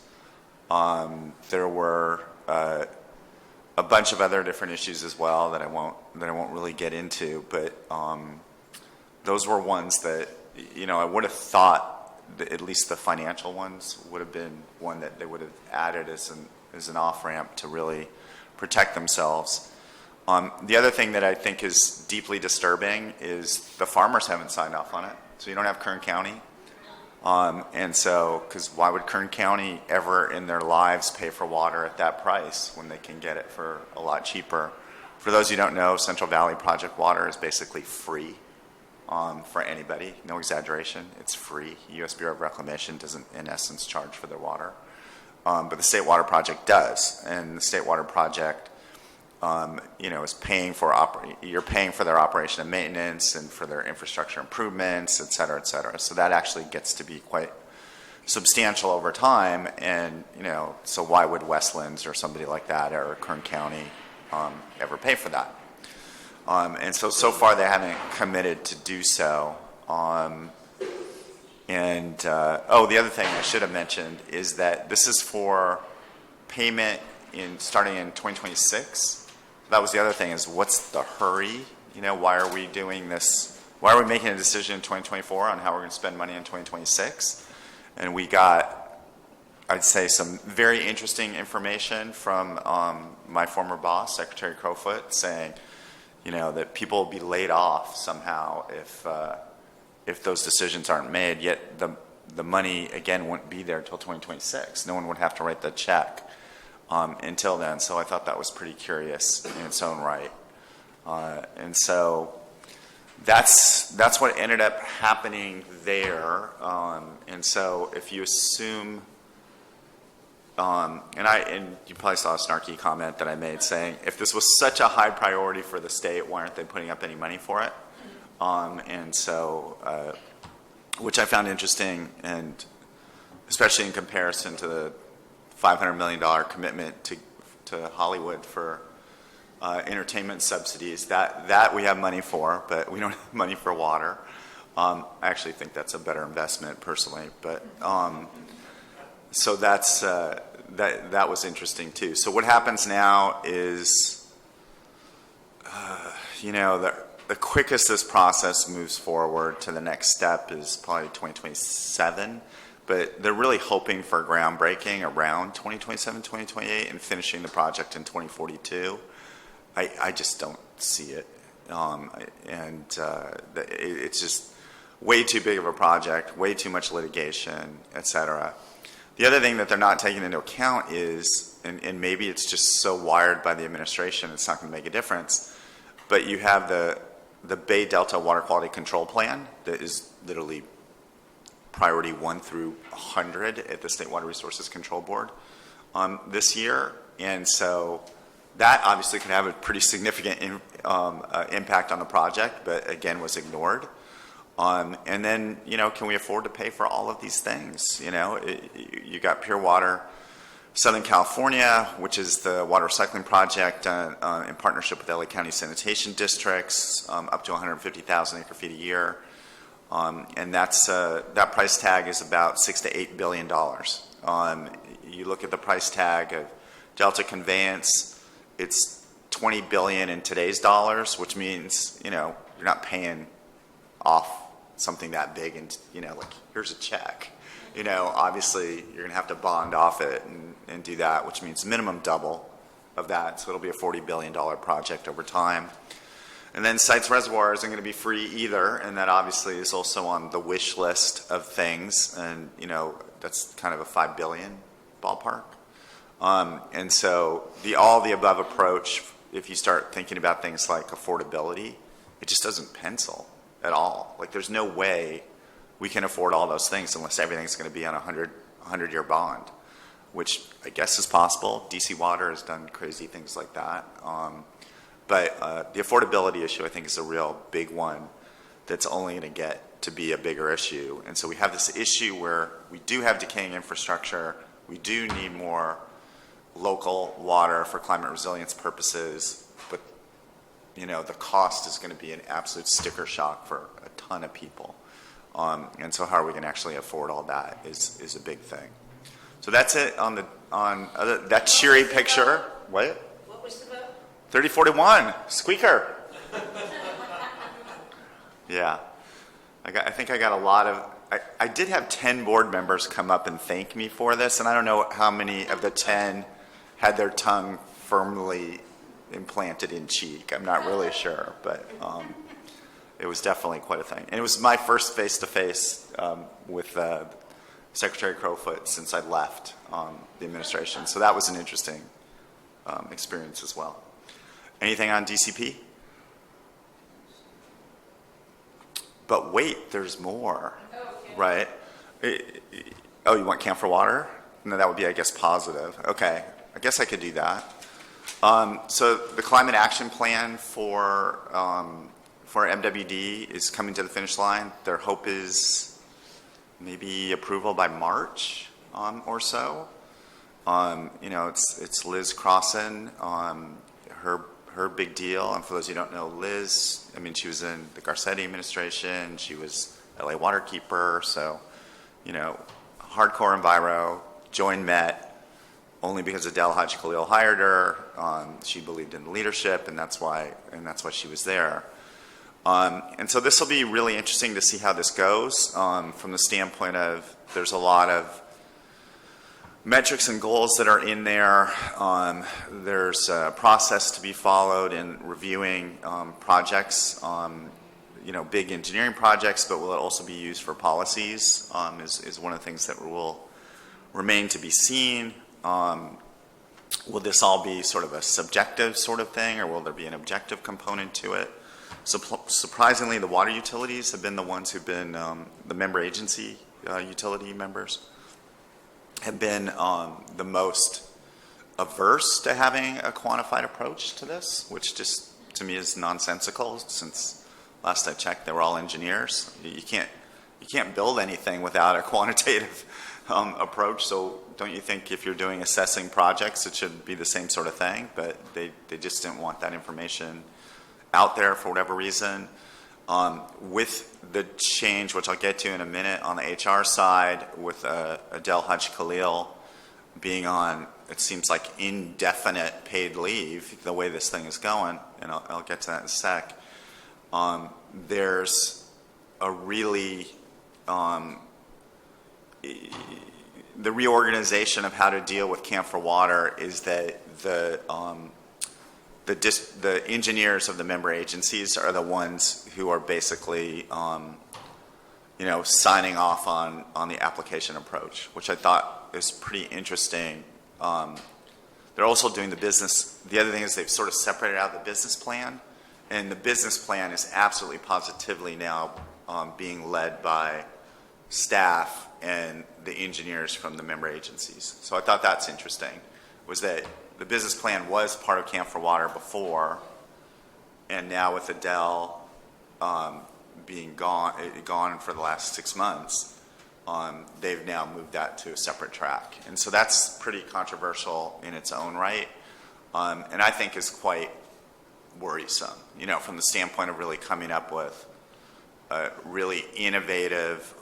There were a bunch of other different issues as well that I won't really get into, but those were ones that I would have thought that at least the financial ones would have been one that they would have added as an off-ramp to really protect themselves. The other thing that I think is deeply disturbing is the farmers haven't signed off on it. So you don't have Kern County. And so, because why would Kern County ever in their lives pay for water at that price when they can get it for a lot cheaper? For those who don't know, Central Valley Project water is basically free for anybody. No exaggeration. It's free. U.S. Bureau of Reclamation doesn't, in essence, charge for their water. But the State Water Project does. And the State Water Project, is paying for you're paying for their operation and maintenance and for their infrastructure improvements, et cetera, et cetera. So that actually gets to be quite substantial over time, and, so why would Westlands or somebody like that or Kern County ever pay for that? And so far they haven't committed to do so. The other thing I should have mentioned is that this is for payment starting in 2026. That was the other thing, is what's the hurry? Why are we doing this? Why are we making a decision in 2024 on how we're going to spend money in 2026? And we got, I'd say, some very interesting information from my former boss, Secretary Crowfoot, saying, that people will be laid off somehow if those decisions aren't made. Yet the money, again, wouldn't be there until 2026. No one would have to write the check until then. So I thought that was pretty curious in its own right. And so that's what ended up happening there. And so if you assume, and you probably saw a snarky comment that I made saying, if this was such a high priority for the state, why aren't they putting up any money for it? Which I found interesting, and especially in comparison to the $500 million commitment to Hollywood for entertainment subsidies, that we have money for, but we don't have money for water. I actually think that's a better investment personally, but so that was interesting too. So what happens now is, the quickest this process moves forward to the next step is probably 2027, but they're really hoping for groundbreaking around 2027, 2028, and finishing the project in 2042. I just don't see it, it's just way too big of a project, way too much litigation, et cetera. The other thing that they're not taking into account is, and maybe it's just so wired by the administration, it's not going to make a difference, but you have the Bay Delta Water Quality Control Plan that is literally priority 1 through 100 at the State Water Resources Control Board this year. And so that obviously can have a pretty significant impact on the project, but again was ignored. And then, can we afford to pay for all of these things? You got Pure Water Southern California, which is the water recycling project in partnership with LA County Sanitation Districts, up to 150,000 acre feet a year. And that price tag is about $6 to $8 billion. You look at the price tag of Delta Conveyance, it's $20 billion in today's dollars, which means, you're not paying off something that big and, like, here's a check. Obviously you're going to have to bond off it and do that, which means minimum double of that. So it'll be a $40 billion project over time. And then Sites Reservoir isn't going to be free either. And that obviously is also on the wish list of things. And, that's kind of a $5 billion ballpark. And so all the above approach, if you start thinking about things like affordability, it just doesn't pencil at all. Like, there's no way we can afford all those things unless everything's going to be on a 100-year bond, which I guess is possible. DC Water has done crazy things like that. But the affordability issue, I think, is a real big one that's only going to get to be a bigger issue. And so we have this issue where we do have decaying infrastructure. We do need more local water for climate resilience purposes. But, the cost is going to be an absolute sticker shock for a ton of people. And so how are we going to actually afford all that is a big thing. So that's it on that cheery picture. What? What was the vote? 30-41, squeaker. Yeah. I think I got a lot of, I did have 10 board members come up and thank me for this, and I don't know how many of the 10 had their tongue firmly implanted in cheek. I'm not really sure, but it was definitely quite a thing. And it was my first face-to-face with Secretary Crowfoot since I left the administration. So that was an interesting experience as well. Anything on DCP? But wait, there's more, right? Oh, you want Camp for Water? No, that would be, I guess, positive. Okay, I guess I could do that. So the Climate Action Plan for MWD is coming to the finish line. Their hope is maybe approval by March or so. It's Liz Crossan. Her big deal, and for those who don't know Liz, I mean, she was in the Garcetti administration. She was LA Waterkeeper, so, hardcore enviro, joined Met only because Adele Haji Khalil hired her. She believed in leadership, and that's why she was there. And so this will be really interesting to see how this goes from the standpoint of there's a lot of metrics and goals that are in there. There's a process to be followed in reviewing projects, big engineering projects, but will it also be used for policies is one of the things that will remain to be seen. Will this all be sort of a subjective sort of thing, or will there be an objective component to it? Surprisingly, the water utilities have been the ones who've been, the member agency utility members have been the most averse to having a quantified approach to this, which just to me is nonsensical, since last I checked they were all engineers. You can't build anything without a quantitative approach. So don't you think if you're doing assessing projects it should be the same sort of thing? But they just didn't want that information out there for whatever reason. With the change, which I'll get to in a minute, on the HR side, with Adele Haji Khalil being on, it seems like, indefinite paid leave, the way this thing is going, and I'll get to that in a sec, there's a really, the reorganization of how to deal with Camp for Water is that the engineers of the member agencies are the ones who are basically, signing off on the application approach, which I thought is pretty interesting. They're also doing the business. The other thing is they've sort of separated out the business plan, and the business plan is absolutely positively now being led by staff and the engineers from the member agencies. So I thought that's interesting, was that the business plan was part of Camp for Water before, and now with Adele being gone for the last 6 months, they've now moved that to a separate track. And so that's pretty controversial in its own right, and I think is quite worrisome, from the standpoint of really coming up with really innovative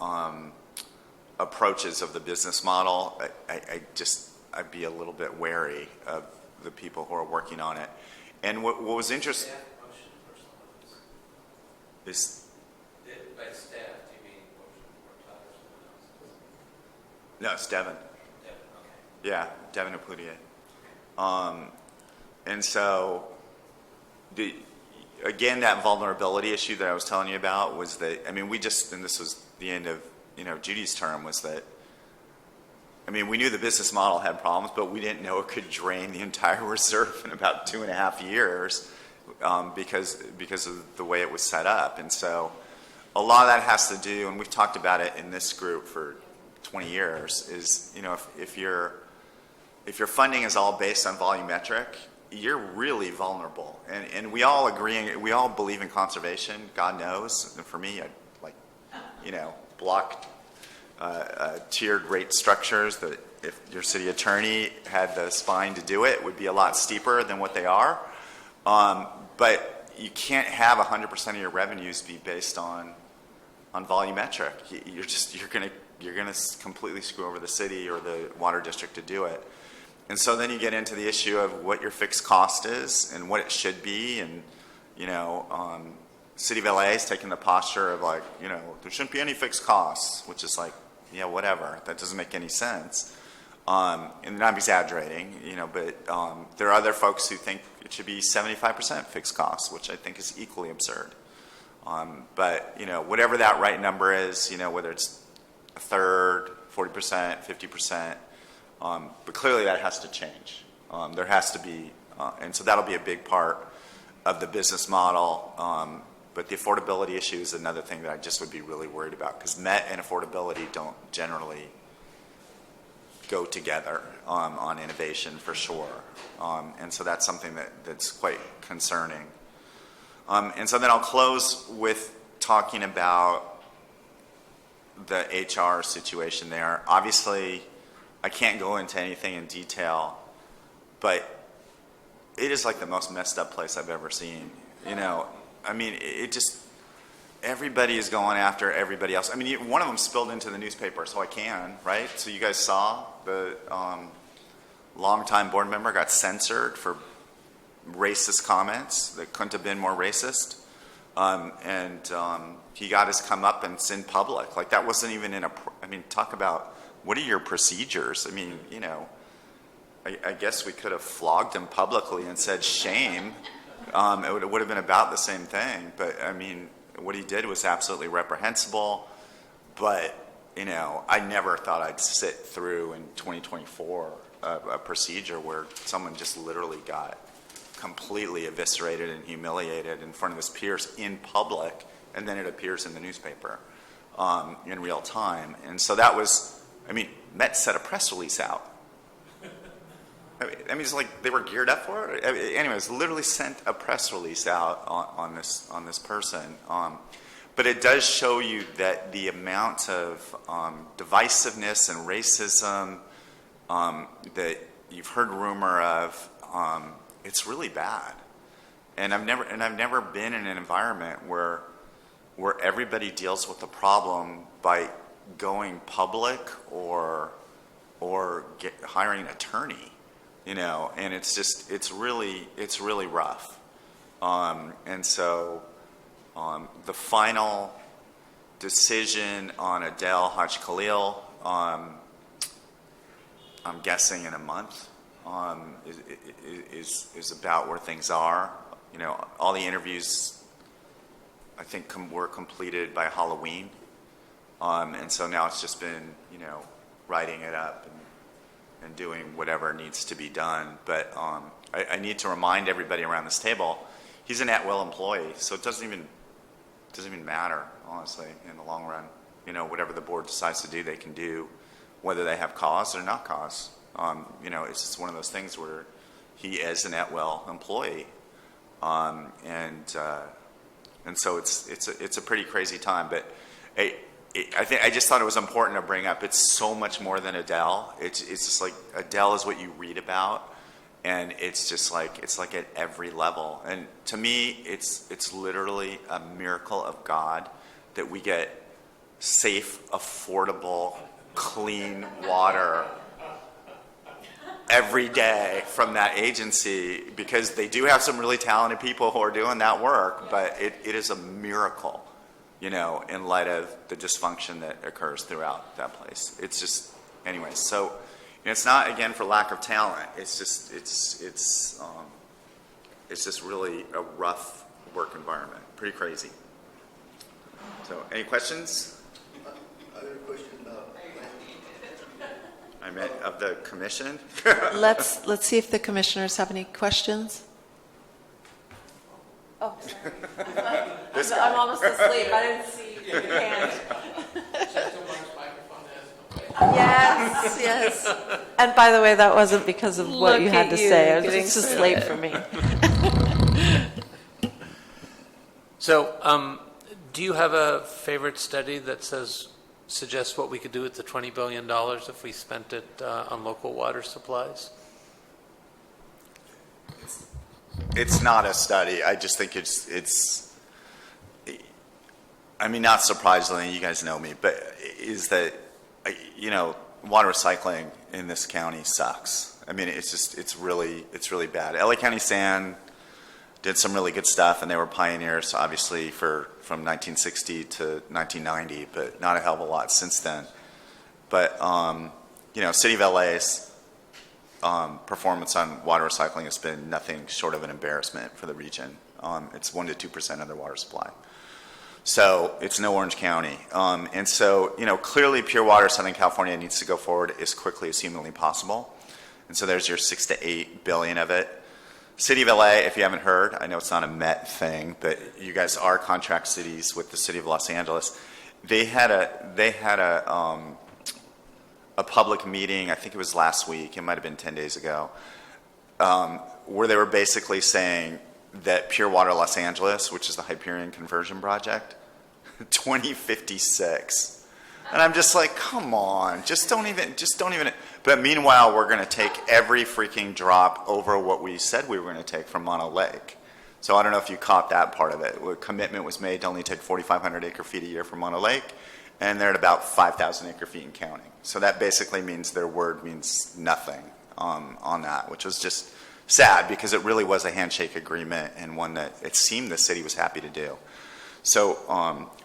approaches of the business model. I'd be a little bit wary of the people who are working on it. And what was interesting is... By staff, do you mean motion for Todd or someone else? No, it's Devin. Devin, okay. Yeah, Devin Apudia. And so, again, that vulnerability issue that I was telling you about was that, and this was the end of, Judy's term, was that, we knew the business model had problems, but we didn't know it could drain the entire reserve in about 2.5 years because of the way it was set up. And so a lot of that has to do, and we've talked about it in this group for 20 years, is, if your funding is all based on volumetric, you're really vulnerable. And we all agree, we all believe in conservation, God knows. And for me, block tiered rate structures that if your city attorney had the spine to do it would be a lot steeper than what they are. But you can't have 100% of your revenues be based on volumetric. You're gonna completely screw over the city or the water district to do it. And so then you get into the issue of what your fixed cost is and what it should be. And City of LA is taking the posture of there shouldn't be any fixed costs, which is yeah, whatever. That doesn't make any sense. And I'm exaggerating, but there are other folks who think it should be 75% fixed costs, which I think is equally absurd. But, whatever that right number is, whether it's a third, 40%, 50%, but clearly that has to change. There has to be, and so that'll be a big part of the business model. But the affordability issue is another thing that I just would be really worried about, because MET and affordability don't generally go together on innovation for sure. And so that's something that's quite concerning. And so then I'll close with talking about the HR situation there. Obviously, I can't go into anything in detail, but it is like the most messed up place I've ever seen. You know, I mean, it just, everybody is going after everybody else. I mean, one of them spilled into the newspaper, so I can, right? So you guys saw the longtime board member got censored for racist comments that couldn't have been more racist. He got his comeuppance in public. Like, that wasn't even in a, I mean, talk about, what are your procedures? I mean, you know, I guess we could have flogged him publicly and said shame. It would have been about the same thing. But, I mean, what he did was absolutely reprehensible. But, you know, I never thought I'd sit through in 2024 a procedure where someone just literally got completely eviscerated and humiliated in front of his peers in public, and then it appears in the newspaper in real time. And so that was, I mean, Met set a press release out. I mean, it's like they were geared up for it. Anyways, literally sent a press release out on this person. But it does show you that the amount of divisiveness and racism that you've heard rumor of, it's really bad. And I've never been in an environment where everybody deals with the problem by going public or hiring an attorney, you know. And it's really rough. And so the final decision on Adel Haj Khalil, I'm guessing in a month, is about where things are. You know, all the interviews, I think, were completed by Halloween. And so now it's just been, you know, writing it up and doing whatever needs to be done. But I need to remind everybody around this table, he's an at-will employee, so it doesn't even matter, honestly, in the long run. You know, whatever the board decides to do, they can do, whether they have cause or not cause. You know, it's just one of those things where he is an at-will employee, and so it's a pretty crazy time. But I just thought it was important to bring up. It's so much more than Adele. It's just like Adele is what you read about, and it's just like at every level. And to me, it's literally a miracle of God that we get safe, affordable, clean water every day from that agency, because they do have some really talented people who are doing that work, but it is a miracle, you know, in light of the dysfunction that occurs throughout that place. It's just, anyway, so, you know, it's not, again, for lack of talent. It's just, it's just really a rough work environment. Pretty crazy. So, any questions? Other question? I meant of the commission. Let's see if the commissioners have any questions. Oh, sorry. I'm almost asleep. I didn't see your hand. Yes. And by the way, that wasn't because of what you had to say. It was just late for me. So, do you have a favorite study that suggests what we could do with the $20 billion if we spent it on local water supplies? It's not a study. I just think it's. I mean, not surprisingly, you guys know me, but is that, you know, water recycling in this county sucks. I mean, it's really bad. LA County Sand did some really good stuff, and they were pioneers, obviously, from 1960 to 1990, but not a hell of a lot since then. But, you know, City of LA's performance on water recycling has been nothing short of an embarrassment for the region. It's 1% to 2% of their water supply. So it's no Orange County. And so, you know, clearly Pure Water Southern California needs to go forward as quickly as humanly possible. And so there's your 6 to 8 billion of it. City of LA, if you haven't heard, I know it's not a Met thing, but you guys are contract cities with the City of Los Angeles. They had a public meeting, I think it was last week, it might have been 10 days ago, where they were basically saying that Pure Water Los Angeles, which is the Hyperion conversion project, 2056, And I'm just like, come on, just don't even. But meanwhile, we're going to take every freaking drop over what we said we were going to take from Mono Lake. So I don't know if you caught that part of it. A commitment was made to only take 4,500 acre feet a year from Mono Lake, and they're at about 5,000 acre feet and counting. So that basically means their word means nothing on that, which was just sad because it really was a handshake agreement and one that it seemed the city was happy to do. So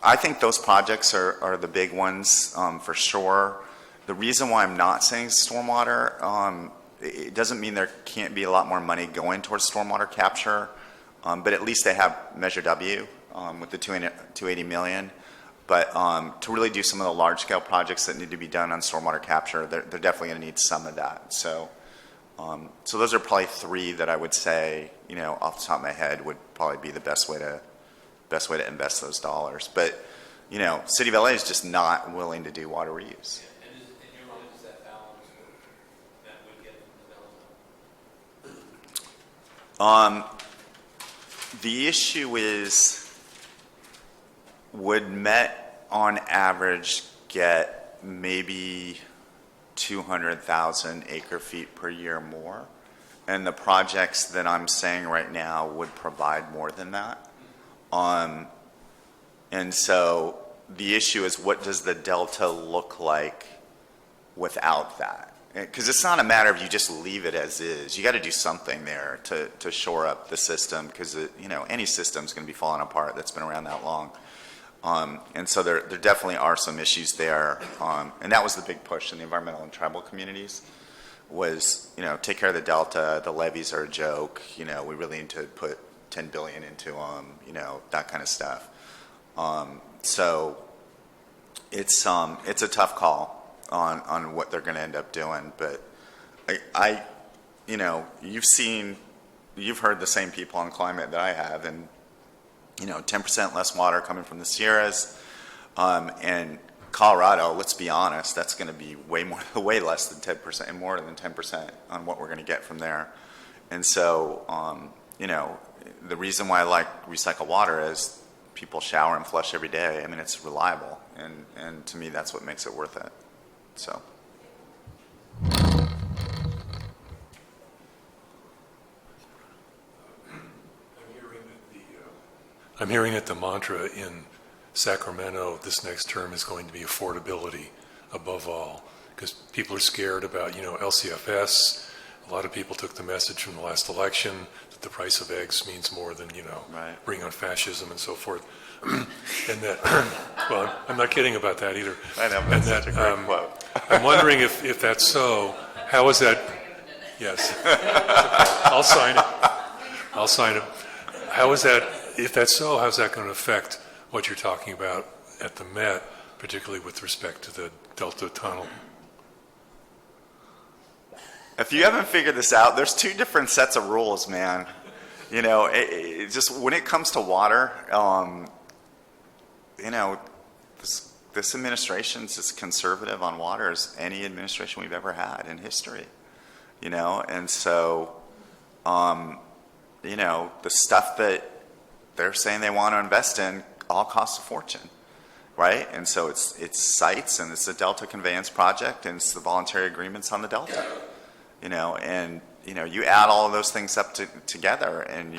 I think those projects are the big ones for sure. The reason why I'm not saying stormwater, it doesn't mean there can't be a lot more money going towards stormwater capture, but at least they have Measure W with the 280 million. But to really do some of the large scale projects that need to be done on stormwater capture, they're definitely going to need some of that. So those are probably three that I would say, off the top of my head, would probably be the best way to invest those dollars. But, City of LA is just not willing to do water reuse. And in your mind, is that balance that would get from the development? The issue is, would Met on average get maybe 200,000 acre feet per year more? And the projects that I'm saying right now would provide more than that. And so the issue is, what does the delta look like without that? Because it's not a matter of you just leave it as is. You got to do something there to shore up the system, because any system's going to be falling apart that's been around that long. And so there definitely are some issues there. And that was the big push in the environmental and tribal communities was, take care of the delta. The levees are a joke. We really need to put 10 billion into them, that kind of stuff. So it's a tough call on what they're going to end up doing. But you've heard the same people on climate that I have, and 10% less water coming from the Sierras, and Colorado, let's be honest, that's going to be way less than 10% and more than 10% on what we're going to get from there. And so, the reason why I like recycled water is people shower and flush every day. I mean, it's reliable, and to me, that's what makes it worth it. So. I'm hearing that the mantra in Sacramento this next term is going to be affordability above all, because people are scared about, LCFS. A lot of people took the message from the last election that the price of eggs means more than, right. bring on fascism and so forth. And that, well, I'm not kidding about that either. I know, but that's such a great quote. I'm wondering if that's so, how is that? Yes. I'll sign it. How is that? If that's so, how's that going to affect what you're talking about at the Met, particularly with respect to the Delta Tunnel? If you haven't figured this out, there's two different sets of rules, man. Just when it comes to water, this administration's as conservative on water as any administration we've ever had in history. And so, the stuff that they're saying they want to invest in all costs a fortune, right? And so it's sites, and it's the Delta Conveyance Project, and it's the voluntary agreements on the Delta, and you add all of those things up together, and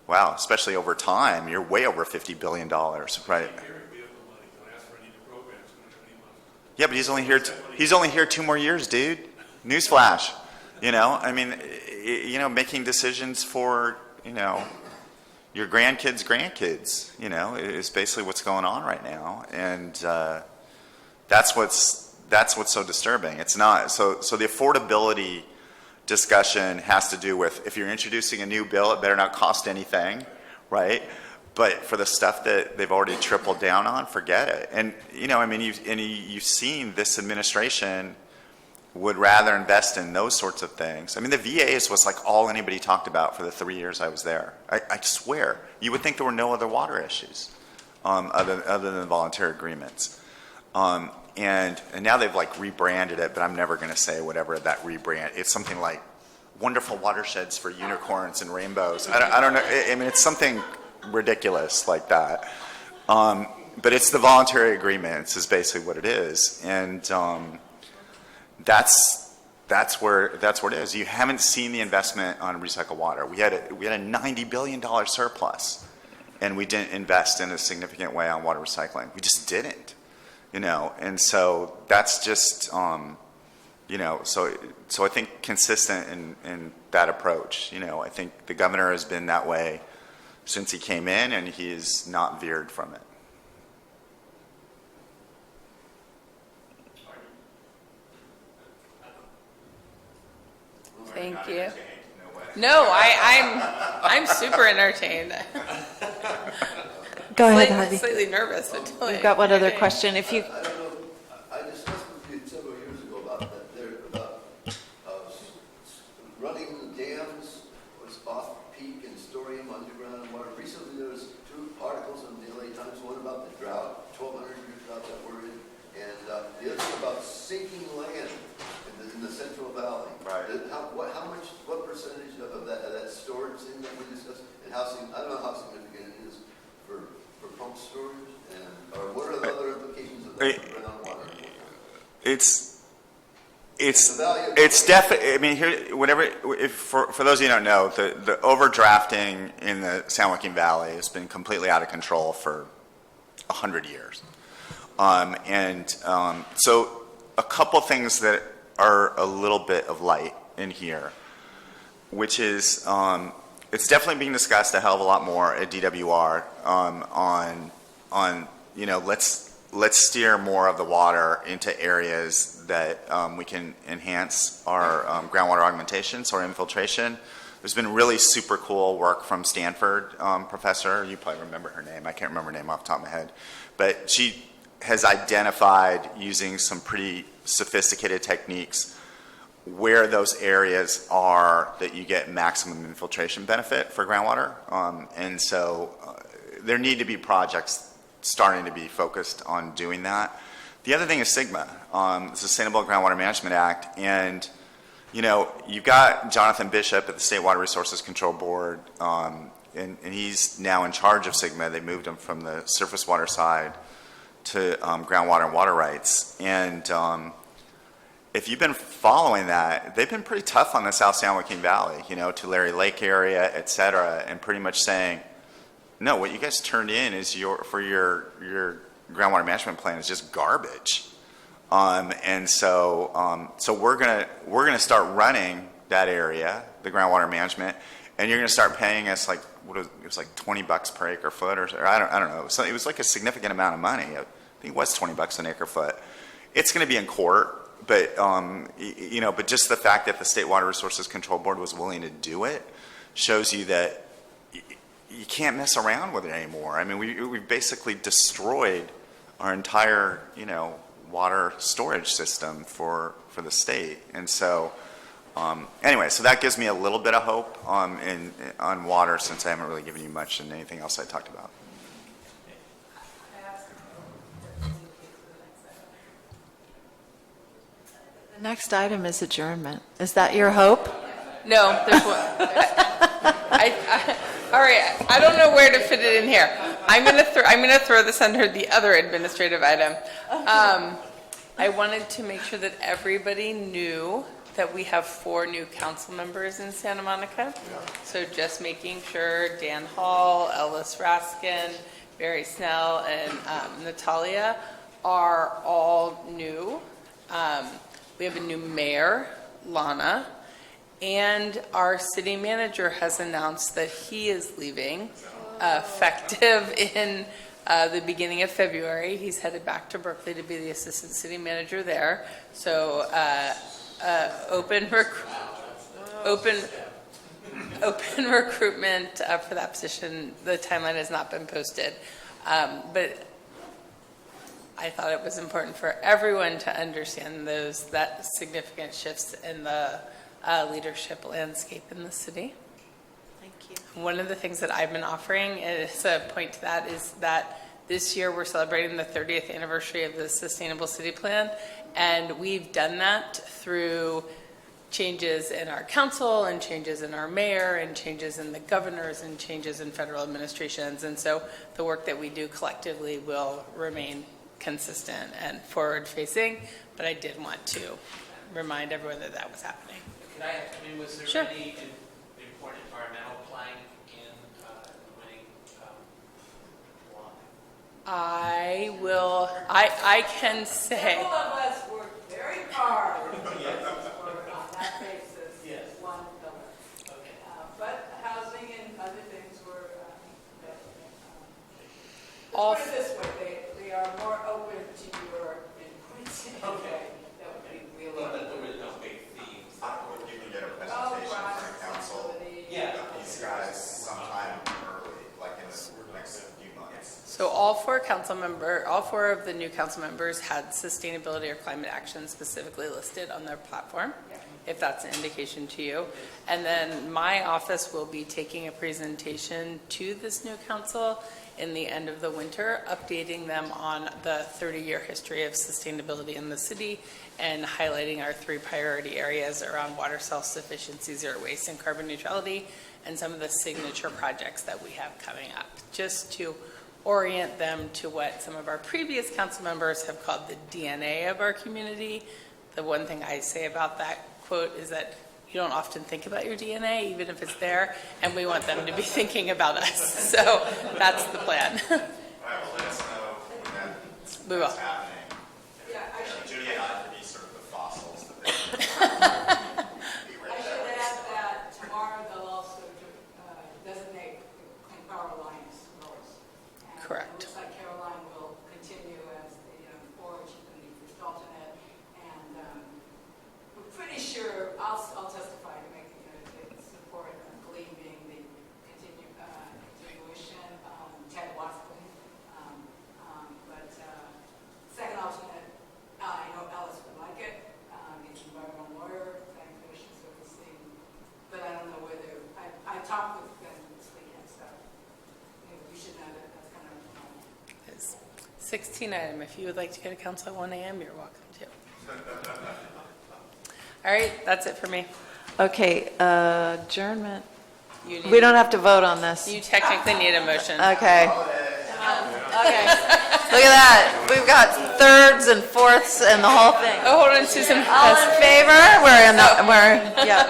especially over time, you're way over $50 billion, right? Yeah, but he's only here 2 more years, dude. Newsflash, making decisions for, your grandkids, is basically what's going on right now. And that's what's so disturbing. It's not, so the affordability discussion has to do with, if you're introducing a new bill, it better not cost anything, right? But for the stuff that they've already tripled down on, forget it. And, you've seen this administration would rather invest in those sorts of things. I mean, the VAs was like all anybody talked about for the 3 years I was there. I swear. You would think there were no other water issues other than voluntary agreements. And now they've rebranded it, but I'm never going to say whatever that rebrand. It's something like wonderful watersheds for unicorns and rainbows. I don't know. I mean, it's something ridiculous like that. but it's the voluntary agreements is basically what it is, and that's where it is. You haven't seen the investment on recycled water. We had a $90 billion surplus, and we didn't invest in a significant way on water recycling. We just didn't, and so that's just so I think consistent in that approach. I think the governor has been that way since he came in, and he has not veered from it. Thank you. No, I'm super entertained. Go ahead, Harvey. Slightly nervous, but totally. We've got one other question. If you, I discussed with you several years ago about running dams was off-peak and storing them underground and water. Recently, there was 2 articles in the LA Times, one about the drought, 1,200-year drought that we're in, and the other about sinking land in the Central Valley. Right. What percentage of that storage thing that we discussed, and I don't know how significant it is for pump storage, or what are the other implications of that for groundwater? It's definitely. I mean, here, for those of you who don't know, the overdrafting in the San Joaquin Valley has been completely out of control for 100 years, so a couple things that are a little bit of light in here, which is it's definitely being discussed a hell of a lot more at DWR on let's steer more of the water into areas that we can enhance our groundwater augmentation, so our infiltration. There's been really super cool work from Stanford professor. You probably remember her name. I can't remember her name off the top of my head. But she has identified, using some pretty sophisticated techniques, where those areas are that you get maximum infiltration benefit for groundwater. And so there need to be projects starting to be focused on doing that. The other thing is SGMA, the Sustainable Groundwater Management Act. And, you've got Jonathan Bishop at the State Water Resources Control Board, and he's now in charge of SGMA. They moved him from the surface water side to groundwater and water rights. And if you've been following that, they've been pretty tough on the South San Joaquin Valley, Tulare Lake area, et cetera, and pretty much saying, no, what you guys turned in is your groundwater management plan is just garbage. And so we're gonna start running that area, the groundwater management, and you're gonna start paying us it was like $20 per acre foot, or I don't know. So it was like a significant amount of money. I think it was $20 an acre foot. It's going to be in court, but but just the fact that the State Water Resources Control Board was willing to do it shows you that you can't mess around with it anymore. I mean, we've basically destroyed our entire water storage system for the state, and so. Anyway, so that gives me a little bit of hope on water, since I haven't really given you much in anything else I talked about. the next item is adjournment. Is that your hope? No, there's one. All right, I don't know where to fit it in here. I'm gonna throw this under the other administrative item. I wanted to make sure that everybody knew that we have 4 new council members in Santa Monica. So just making sure Dan Hall, Ellis Raskin, Barry Snell, and Natalia are all new. We have a new mayor, Lana, and our city manager has announced that he is leaving effective in the beginning of February. He's headed back to Berkeley to be the assistant city manager there. So open recruitment for that position. The timeline has not been posted, but I thought it was important for everyone to understand that significant shifts in the leadership landscape in the city. Thank you. One of the things that I've been offering as a point to that is that this year we're celebrating the 30th anniversary of the Sustainable City Plan, and we've done that through changes in our council and changes in our mayor and changes in the governors and changes in federal administrations. And so the work that we do collectively will remain consistent and forward-facing, but I did want to remind everyone that that was happening. Can I, was there Sure. any important environmental plank in the winning law? I can say. Several of us worked very hard on that basis, one pillar. But housing and other things were, All let's put it this way, they are more open to your inputs in a way that would be really. Well, there were no big themes. You can get a presentation from the council. Yeah. These guys sometime early, like in the next few months. So all four of the new council members had sustainability or climate action specifically listed on their platform, if that's an indication to you. And then my office will be taking a presentation to this new council in the end of the winter, updating them on the 30-year history of sustainability in the city and highlighting our 3 priority areas around water self-sufficiency, zero waste, and carbon neutrality, and some of the signature projects that we have coming up, just to orient them to what some of our previous council members have called the DNA of our community. The one thing I say about that quote is that you don't often think about your DNA, even if it's there, and we want them to be thinking about us. So that's the plan. All right, well, let us know when We will. that's happening. Judy and I could be sort of the fossils that they I should add that tomorrow they'll also designate the Clean Power Alliance roles. And Correct. It looks like Caroline will continue as the board, she's going to be first alternate, and we're pretty sure, I'll testify to make the support of Colleen being the continuation, Ted Watson, but second alternate, I know Alice would like it, he's an environmental lawyer, planning commission, so we'll see, but I don't know whether, I talked with them this weekend, so you should know that that's kind of, It's 16 item. If you would like to go to council at 1 a.m., you're welcome to. All right, that's it for me. Okay, adjournment. You need- We don't have to vote on this. You technically need a motion. Okay. Okay. Look at that. We've got thirds and fourths and the whole thing. Oh, hold on, Susan. All in favor? We're in the, we're, yeah.